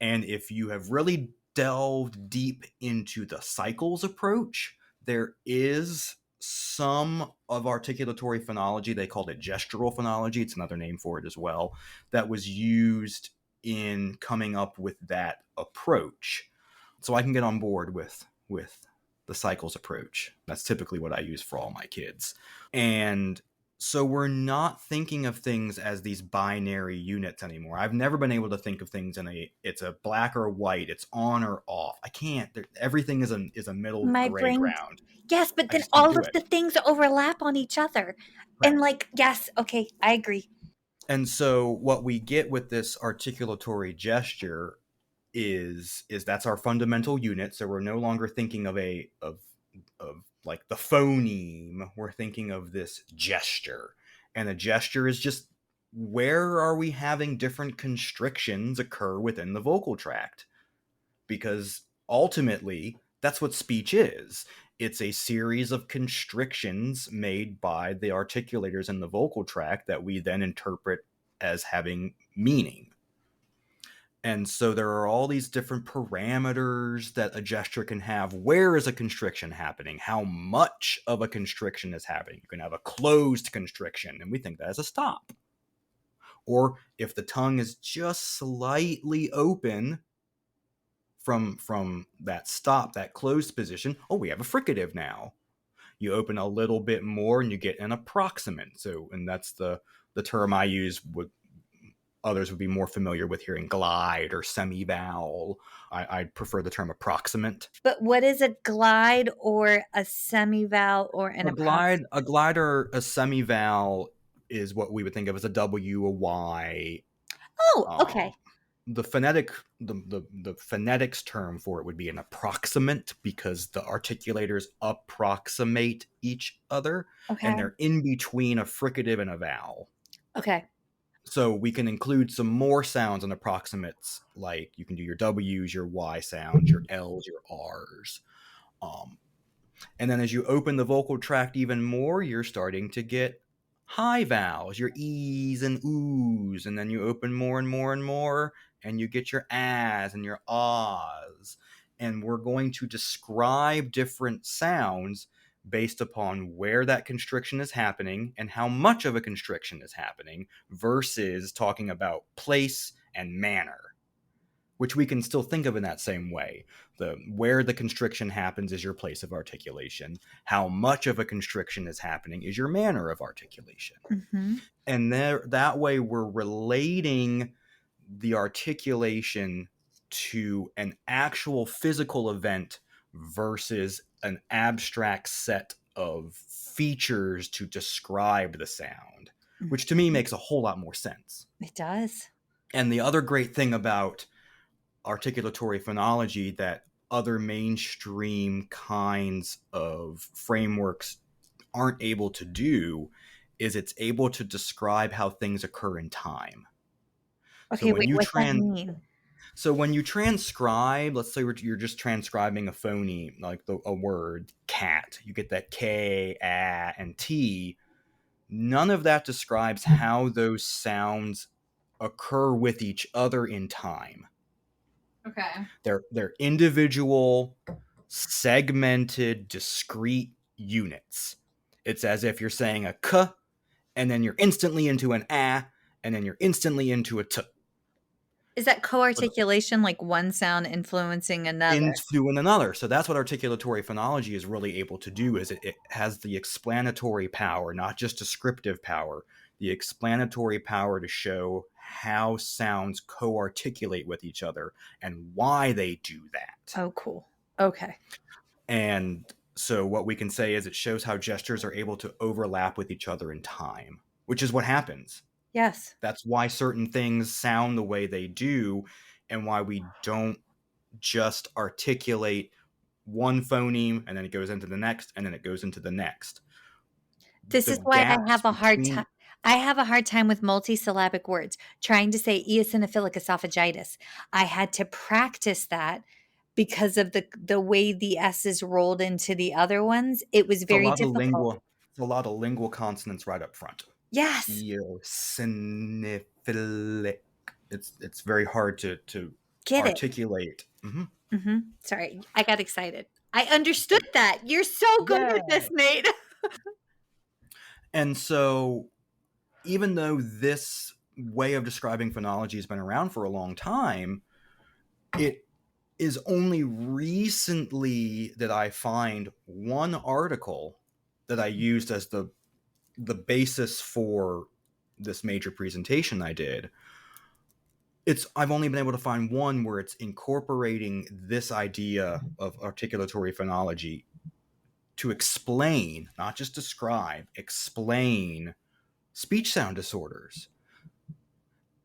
And if you have really delved deep into the cycles approach, there is some of articulatory phonology, they called it gestural phonology, it's another name for it as well, that was used in coming up with that approach. So I can get on board with the cycles approach. That's typically what I use for all my kids. And so we're not thinking of things as these binary units anymore. I've never been able to think of things it's a black or white, it's on or off. I can't. Everything is a middle gray ground. Yes, but I then just can't all do of it. the things overlap on each other. Right. And yes, okay, I agree. And so what we get with this articulatory gesture is that's our fundamental unit. So we're no longer thinking of like the phoneme. We're thinking of this gesture. And a gesture is just where are we having different constrictions occur within the vocal tract? Because ultimately, that's what speech is. It's a series of constrictions made by the articulators in the vocal tract that we then interpret as having meaning. And so there are all these different parameters that a gesture can have. Where is a constriction happening? How much of a constriction is happening? You can have a closed constriction, and we think that is a stop. Or if the tongue is just slightly open from that stop, that closed position, we have a fricative now. You open a little bit more and you get an approximant. So, and that's the term I use others would be more familiar with hearing glide or semi-vowel. I'd prefer the term approximant. But what is a glide or a semi-vowel or an approximant? A glide or a semi-vowel is what we would think of as a W, a Y. Oh, okay. The phonetics term for it would be an approximant, because the articulators approximate each other, and they're in between a fricative and a vowel. Okay. So we can include some more sounds and approximates, like you can do your W's, your Y sounds, your L's, your R's. And then as you open the vocal tract even more, you're starting to get high vowels, your E's and Oo's, and then you open more and more and more, and you get your A's and your Ah's. And we're going to describe different sounds based upon where that constriction is happening and how much of a constriction is happening, versus talking about place and manner, which we can still think of in that same way. Where the constriction happens is your place of articulation. How much of a constriction is happening is your manner of articulation. Mm-hmm. And that way we're relating the articulation to an actual physical event versus an abstract set of features to describe the sound, which to me makes a whole lot more sense. It does. And the other great thing about articulatory phonology that other mainstream kinds of frameworks aren't able to do is it's able to describe how things occur in time. Okay, so when you what's that mean? So when you transcribe, let's say you're just transcribing a phoneme, like a word, cat, you get that K, A, and T. None of that describes how those sounds occur with each other in time. Okay. They're individual, segmented, discrete units. It's as if you're saying a K, and then you're instantly into an A, and then you're instantly into a T. Is that co-articulation, like one sound influencing another? Into another. So that's what articulatory phonology is really able to do, is it has the explanatory power, not just descriptive power, the explanatory power to show how sounds co-articulate with each other and why they do that. Oh, cool. Okay. And So what we can say is it shows how gestures are able to overlap with each other in time, which is what happens. Yes. That's why certain things sound the way they do, and why we don't just articulate one phoneme and then it goes into the next and then it goes into the next. This The is why I gaps have a hard between time. I have a hard time with multisyllabic words. Trying to say eosinophilic esophagitis, I had to practice that because of the way the S's rolled into the other ones. It was it's a very lot of difficult. lingual consonants right up front. Yes. Eosinophilic. It's very hard to Get it. articulate. Sorry, I got excited. I understood that. You're so good at this, Nate. And so, even though this way of describing phonology has been around for a long time, it is only recently that I find one article that I used as the basis for this major presentation I did. I've only been able to find one where it's incorporating this idea of articulatory phonology to explain, not just describe, explain speech sound disorders.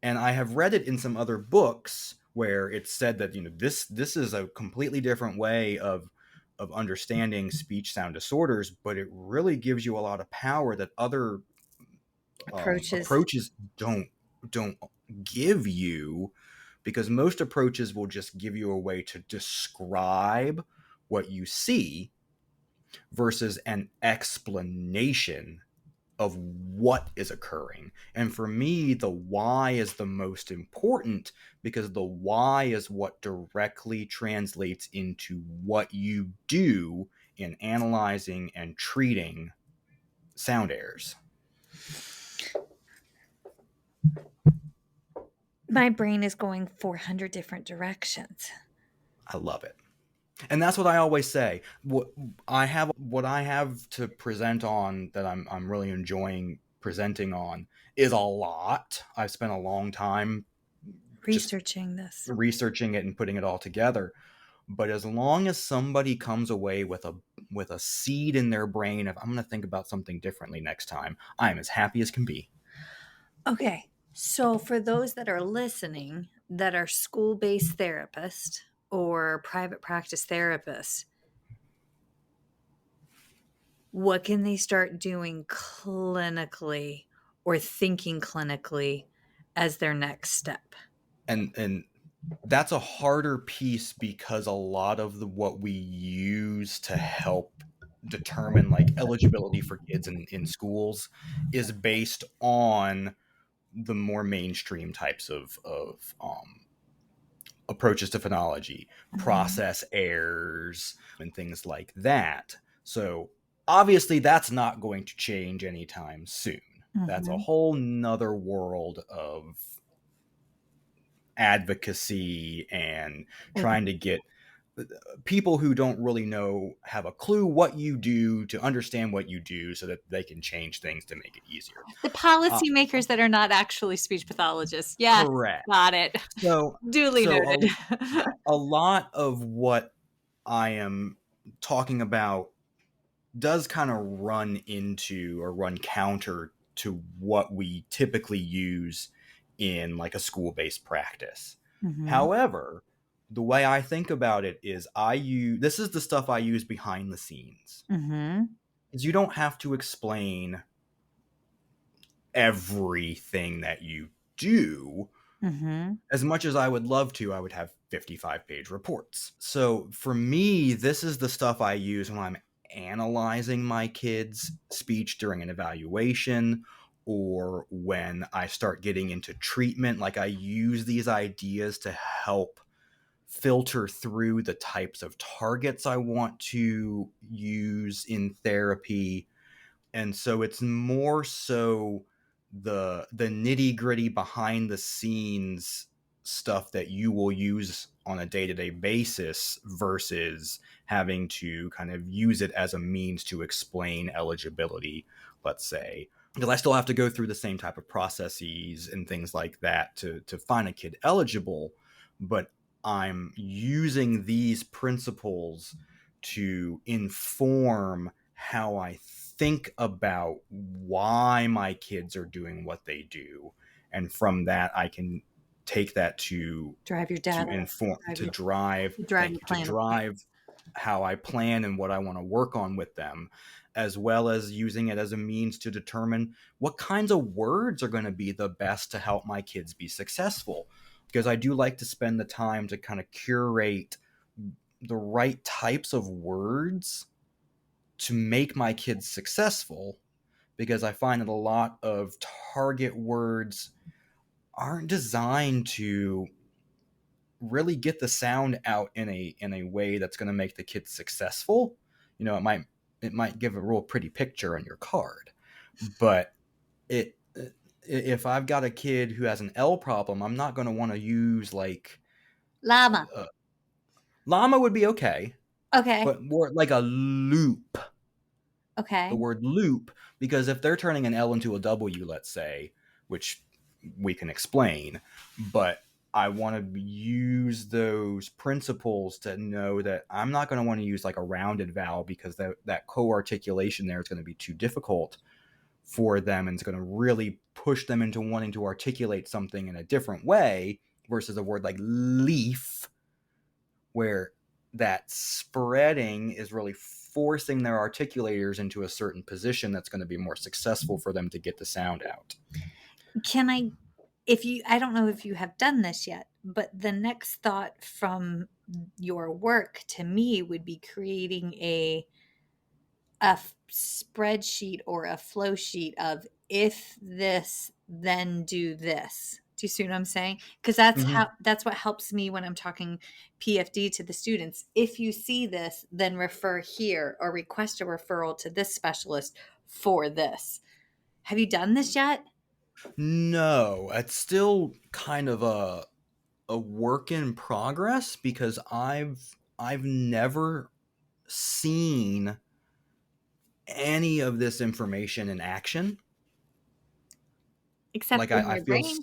And I have read it in some other books where it's said that, this is a completely different way of understanding speech sound disorders, but it really gives you a lot of power that other approaches don't give you, because most approaches will just give you a way to describe what you see versus an explanation of what is occurring. And for me, the why is the most important, because the why is what directly translates into what you do in analyzing and treating sound errors. My brain is going 400 different directions. I love it. And that's what I always say. What I have to present on that I'm really enjoying presenting on is a lot. I've spent a long time researching it and putting it all together. But as long as somebody comes away with a seed in their brain of, I'm going to think about something differently next time, I'm as happy as can be. Okay. So for those that are listening that are school-based therapists or private practice therapists, what can they start doing clinically or thinking clinically as their next step? And that's a harder piece, because a lot of what we use to help determine like eligibility for kids in schools is based on the more mainstream types of approaches to phonology, process errors, and things like that. So obviously that's not going to change anytime soon. That's a whole nother world of advocacy and trying to get people who don't really have a clue what you do to understand what you do so that they can change things to make it easier. The policymakers that are not actually speech pathologists. Yes, correct. Got it. So duly noted. A lot of what I am talking about does kind of run into or run counter to what we typically use in like a school-based practice. However, the way I think about it is this is the stuff I use behind the scenes. Is you don't have to explain everything that you do. As much as I would love to, I would have 55-page reports. So for me, this is the stuff I use when I'm analyzing my kids' speech during an evaluation, or when I start getting into treatment. Like, I use these ideas to help filter through the types of targets I want to use in therapy. And so it's more so the nitty-gritty behind the scenes stuff that you will use on a day-to-day basis versus having to kind of use it as a means to explain eligibility, let's say. Because I still have to go through the same type of processes and things like that to find a kid eligible, but I'm using these principles to inform how I think about why my kids are doing what they do. And from that, I can take that to Drive your data. drive how I plan and what I want to work on with them, as well as using it as a means to determine what kinds of words are going to be the best to help my kids be successful. Because I do like to spend the time to kind of curate the right types of words to make my kids successful, because I find that a lot of target words aren't designed to really get the sound out in a way that's going to make the kids successful. You know, it might give a real pretty picture on your card, but if I've got a kid who has an L problem, I'm not going to want to use like llama. Llama would be okay. Okay. But more like a loop. Okay. The word loop, because if they're turning an L into a W, let's say, which we can explain, but I want to use those principles to know that I'm not going to want to use like a rounded vowel, because that co-articulation there is going to be too difficult for them, and it's going to really push them into wanting to articulate something in a different way, versus a word like leaf, where that spreading is really forcing their articulators into a certain position that's going to be more successful for them to get the sound out. I don't know if you have done this yet, but the next thought from your work to me would be creating a spreadsheet or a flow sheet of, if this, then do this. Do you see what I'm saying? Because that's what helps me when I'm talking PFD to the students. If you see this, then refer here, or request a referral to this specialist for this. Have you done this yet? No, it's still kind of a work in progress, because I've never seen any of this information in action. Except like in my brain.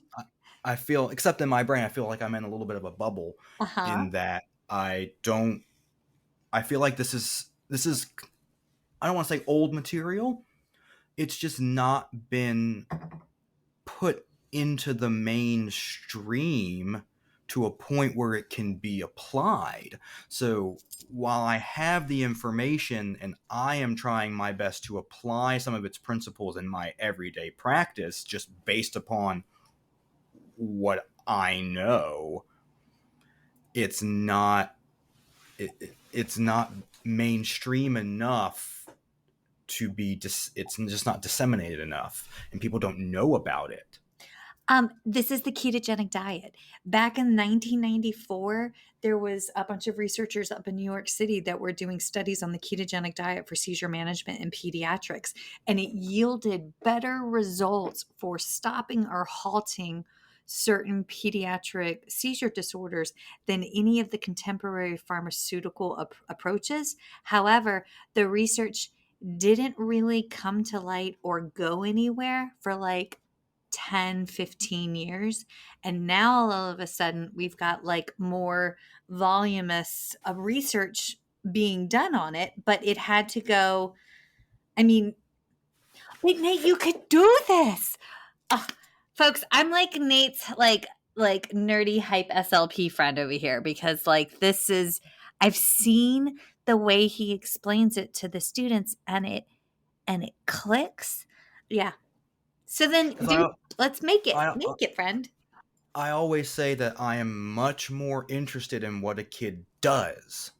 I feel, except in my brain, I feel like I'm in a little bit of a bubble, in that I feel like this is, I don't want to say old material. It's just not been put into the mainstream to a point where it can be applied. So while I have the information and I am trying my best to apply some of its principles in my everyday practice, just based upon what I know, it's not mainstream enough to be it's just not disseminated enough, and people don't know about it. This is the ketogenic diet. Back in 1994, there was a bunch of researchers up in New York City that were doing studies on the ketogenic diet for seizure management in pediatrics, and it yielded better results for stopping or halting certain pediatric seizure disorders than any of the contemporary pharmaceutical approaches. However, the research didn't really come to light or go anywhere for like 10, 15 years. And now all of a sudden we've got like more voluminous research being done on it, but it had to go. I mean, wait, Nate, you could do this. Folks, I'm like Nate's like nerdy hype SLP friend over here, because like this is, I've seen the way he explains it to the students, and it clicks. Yeah. So then let's make it, friend. I always say that I am much more interested in what a kid does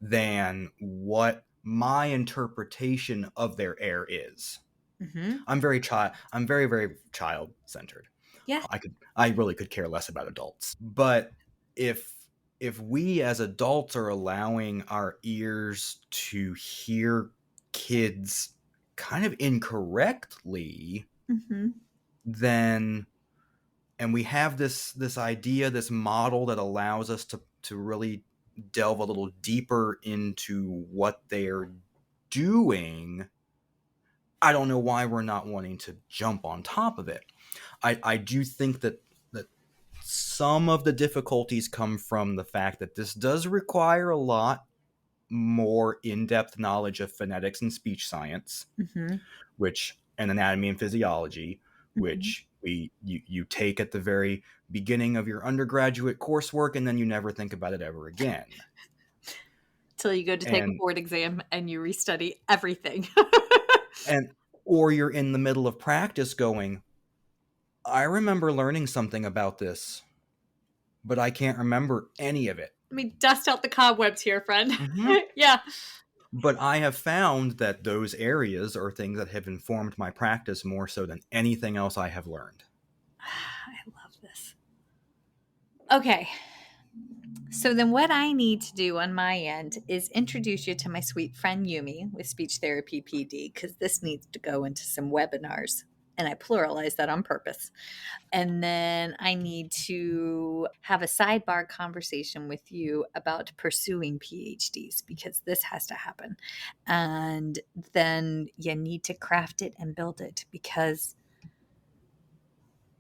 than what my interpretation of their error is. Mm-hmm. I'm very, very child-centered. Yeah. I really could care less about adults. But if we as adults are allowing our ears to hear kids kind of incorrectly, then, and we have this idea, this model that allows us to really delve a little deeper into what they're doing, I don't know why we're not wanting to jump on top of it. I do think that some of the difficulties come from the fact that this does require a lot more in-depth knowledge of phonetics and speech science, which and anatomy and physiology, which you take at the very beginning of your undergraduate coursework, and then you never think about it ever again. Till you go to take a board exam and you restudy everything. Or you're in the middle of practice going, I remember learning something about this, but I can't remember any of it. I mean, dust out the cobwebs here, friend. Yeah. But I have found that those areas are things that have informed my practice more so than anything else I have learned. I love this. Okay. So then what I need to do on my end is introduce you to my sweet friend Yumi with Speech Therapy PD, because this needs to go into some webinars. And I pluralize that on purpose. And then I need to have a sidebar conversation with you about pursuing PhDs, because this has to happen. And then you need to craft it and build it, because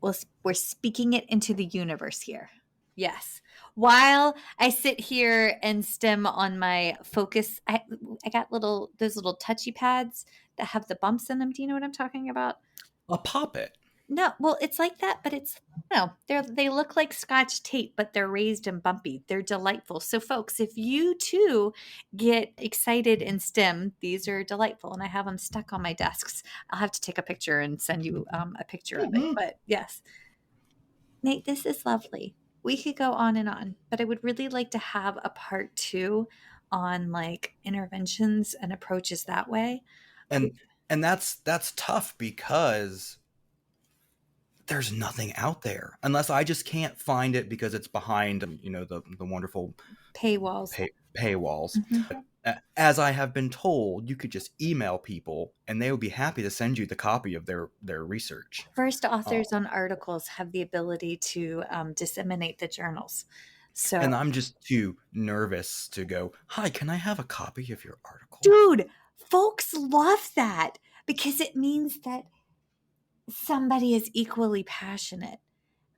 we're speaking it into the universe here. Yes. While I sit here and stem on my focus, I got those little touchy pads that have the bumps in them. Do you know what I'm talking about? A Poppet. No, well, it's like that, but it's they look like Scotch tape, but they're raised and bumpy. They're delightful. So, folks, if you too get excited in STEM, these are delightful, and I have them stuck on my desks. I'll have to take a picture and send you a picture of it. But yes, Nate, this is lovely. We could go on and on, but I would really like to have a part 2 on like interventions and approaches that way. And that's tough, because there's nothing out there unless I just can't find it because it's behind, the wonderful paywalls. Paywalls. As I have been told, you could just email people and they would be happy to send you the copy of their research. First authors on articles have the ability to disseminate the journals. So, and I'm just too nervous to go, hi, can I have a copy of your article? Dude, folks love that, because it means that somebody is equally passionate.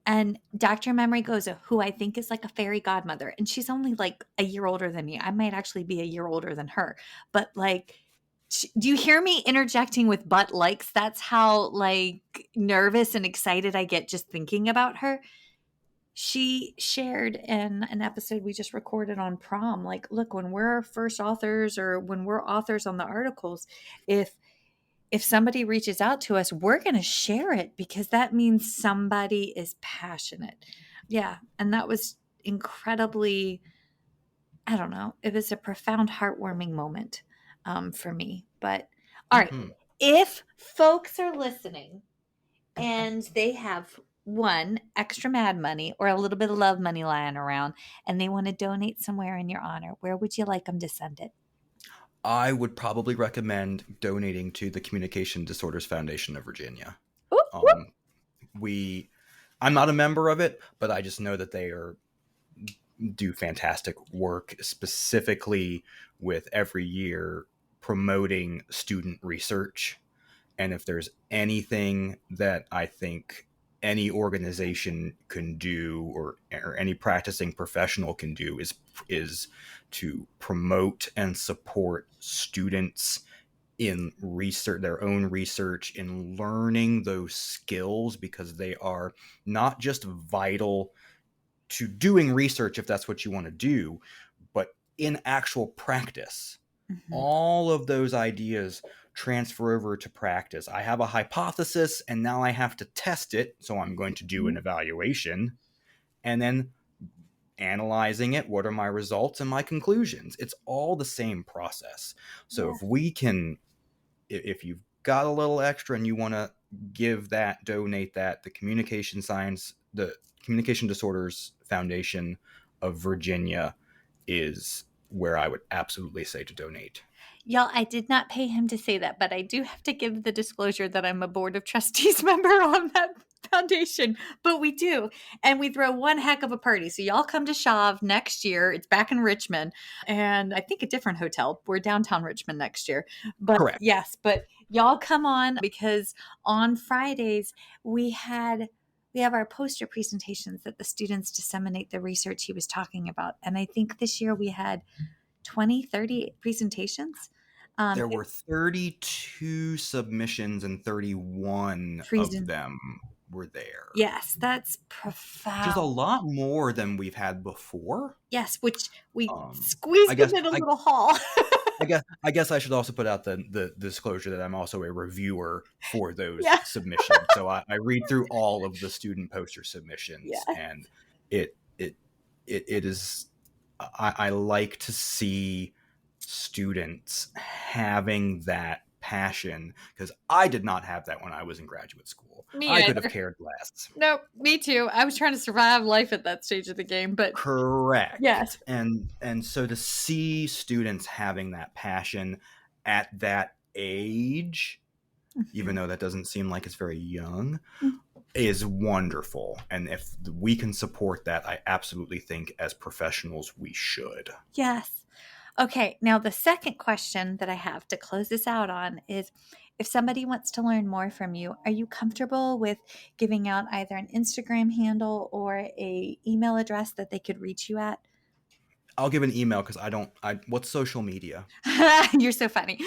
And Dr. Memory Goza, who I think is like a fairy godmother, and she's only like a year older than me. I might actually be a year older than her. But like, do you hear me interjecting with but likes? That's how like nervous and excited I get just thinking about her. She shared in an episode we just recorded on prom, like, look, when we're first authors or when we're authors on the articles, if somebody reaches out to us, we're going to share it, because that means somebody is passionate. Yeah. And that was incredibly, I don't know, it was a profound, heartwarming moment for me. But all right, if folks are listening and they have one extra mad money or a little bit of love money lying around and they want to donate somewhere in your honor, where would you like them to send it? I would probably recommend donating to the Communication Disorders Foundation of Virginia. I'm not a member of it, but I just know that they do fantastic work, specifically with every year promoting student research. And if there's anything that I think any organization can do, or any practicing professional can do, is to promote and support students in research, their own research, in learning those skills, because they are not just vital to doing research if that's what you want to do, but in actual practice. All of those ideas transfer over to practice. I have a hypothesis and now I have to test it. So I'm going to do an evaluation and then analyzing it. What are my results and my conclusions? It's all the same process. So if we can, if you've got a little extra and you want to give that, donate that, the Communication Disorders Foundation of Virginia is where I would absolutely say to donate. Y'all, I did not pay him to say that, but I do have to give the disclosure that I'm a board of trustees member on that foundation. But we do. And we throw one heck of a party. So y'all come to SHAV next year. It's back in Richmond. And I think a different hotel. We're downtown Richmond next year. But correct. Yes, but y'all come on, because on Fridays we have our poster presentations that the students disseminate the research he was talking about. And I think this year we had 20, 30 presentations. There were 32 submissions and 31 of them were there. Yes, that's profound. Which is a lot more than we've had before. Yes, which we squeezed in a little hall. I guess I should also put out the disclosure that I'm also a reviewer for those submissions. So I read through all of the student poster submissions, and it is. I like to see students having that passion, because I did not have that when I was in graduate school. I could have cared less. No, me too. I was trying to survive life at that stage of the game, but correct. Yes. And so to see students having that passion at that age, even though that doesn't seem like it's very young, is wonderful. And if we can support that, I absolutely think as professionals we should. Yes. Okay, now the second question that I have to close this out on is, if somebody wants to learn more from you, are you comfortable with giving out either an Instagram handle or a email address that they could reach you at? I'll give an email because what's social media? You're so funny.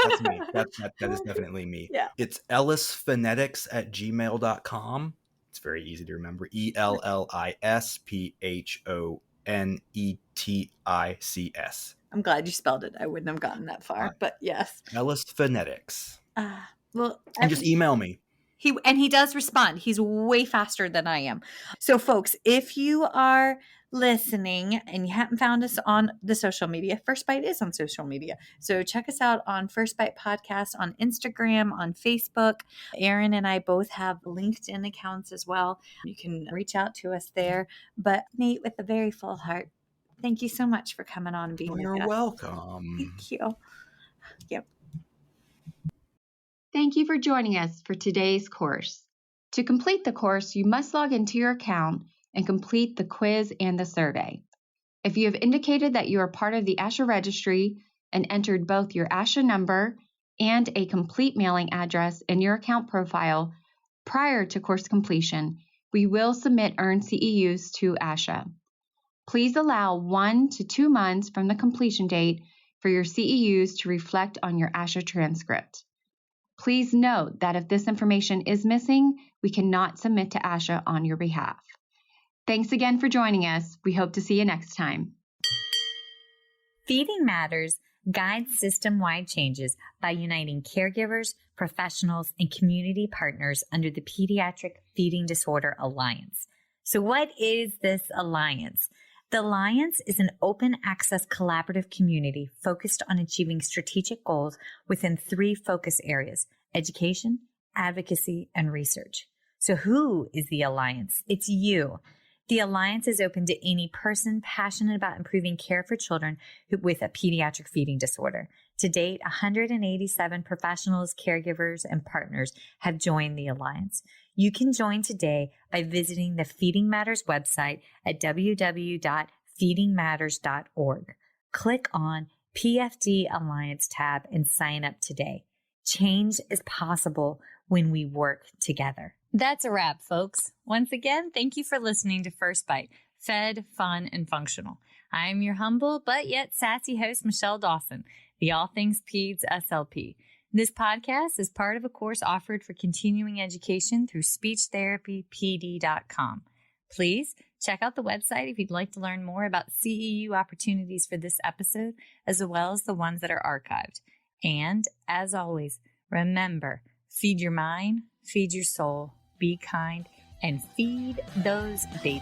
That's me. That is definitely me. Yeah. It's ellisphonetics@gmail.com. It's very easy to remember. ELLISPHONETICS. I'm glad you spelled it. I wouldn't have gotten that far, but yes. Ellis Phonetics. Well, and just email me. He does respond. He's way faster than I am. So folks, if you are listening and you haven't found us on the social media, First Bite is on social media. So check us out on First Bite Podcast on Instagram, on Facebook. Aaron and I both have LinkedIn accounts as well. You can reach out to us there. But Nate, with a very full heart, thank you so much for coming on and being with us. You're welcome. Thank you. Yep. Thank you for joining us for today's course. To complete the course, you must log into your account and complete the quiz and the survey. If you have indicated that you are part of the ASHA registry and entered both your ASHA number and a complete mailing address in your account profile prior to course completion, we will submit earned CEUs to ASHA. Please allow 1 to 2 months from the completion date for your CEUs to reflect on your ASHA transcript. Please note that if this information is missing, we cannot submit to ASHA on your behalf. Thanks again for joining us. We hope to see you next time. Feeding Matters guides system-wide changes by uniting caregivers, professionals, and community partners under the Pediatric Feeding Disorder Alliance. So what is this alliance? The Alliance is an open access collaborative community focused on achieving strategic goals within 3 focus areas: education, advocacy, and research. So who is the Alliance? It's you. The Alliance is open to any person passionate about improving care for children with a pediatric feeding disorder. To date, 187 professionals, caregivers, and partners have joined the Alliance. You can join today by visiting the Feeding Matters website at www.feedingmatters.org. Click on PFD Alliance tab and sign up today. Change is possible when we work together. That's a wrap, folks. Once again, thank you for listening to First Bite, fed, fun, and functional. I am your humble but yet sassy host, Michelle Dawson, the All Things Peds SLP. This podcast is part of a course offered for continuing education through speechtherapypd.com. Please check out the website if you'd like to learn more about CEU opportunities for this episode, as well as the ones that are archived. And as always, remember, feed your mind, feed your soul, be kind, and feed those babies.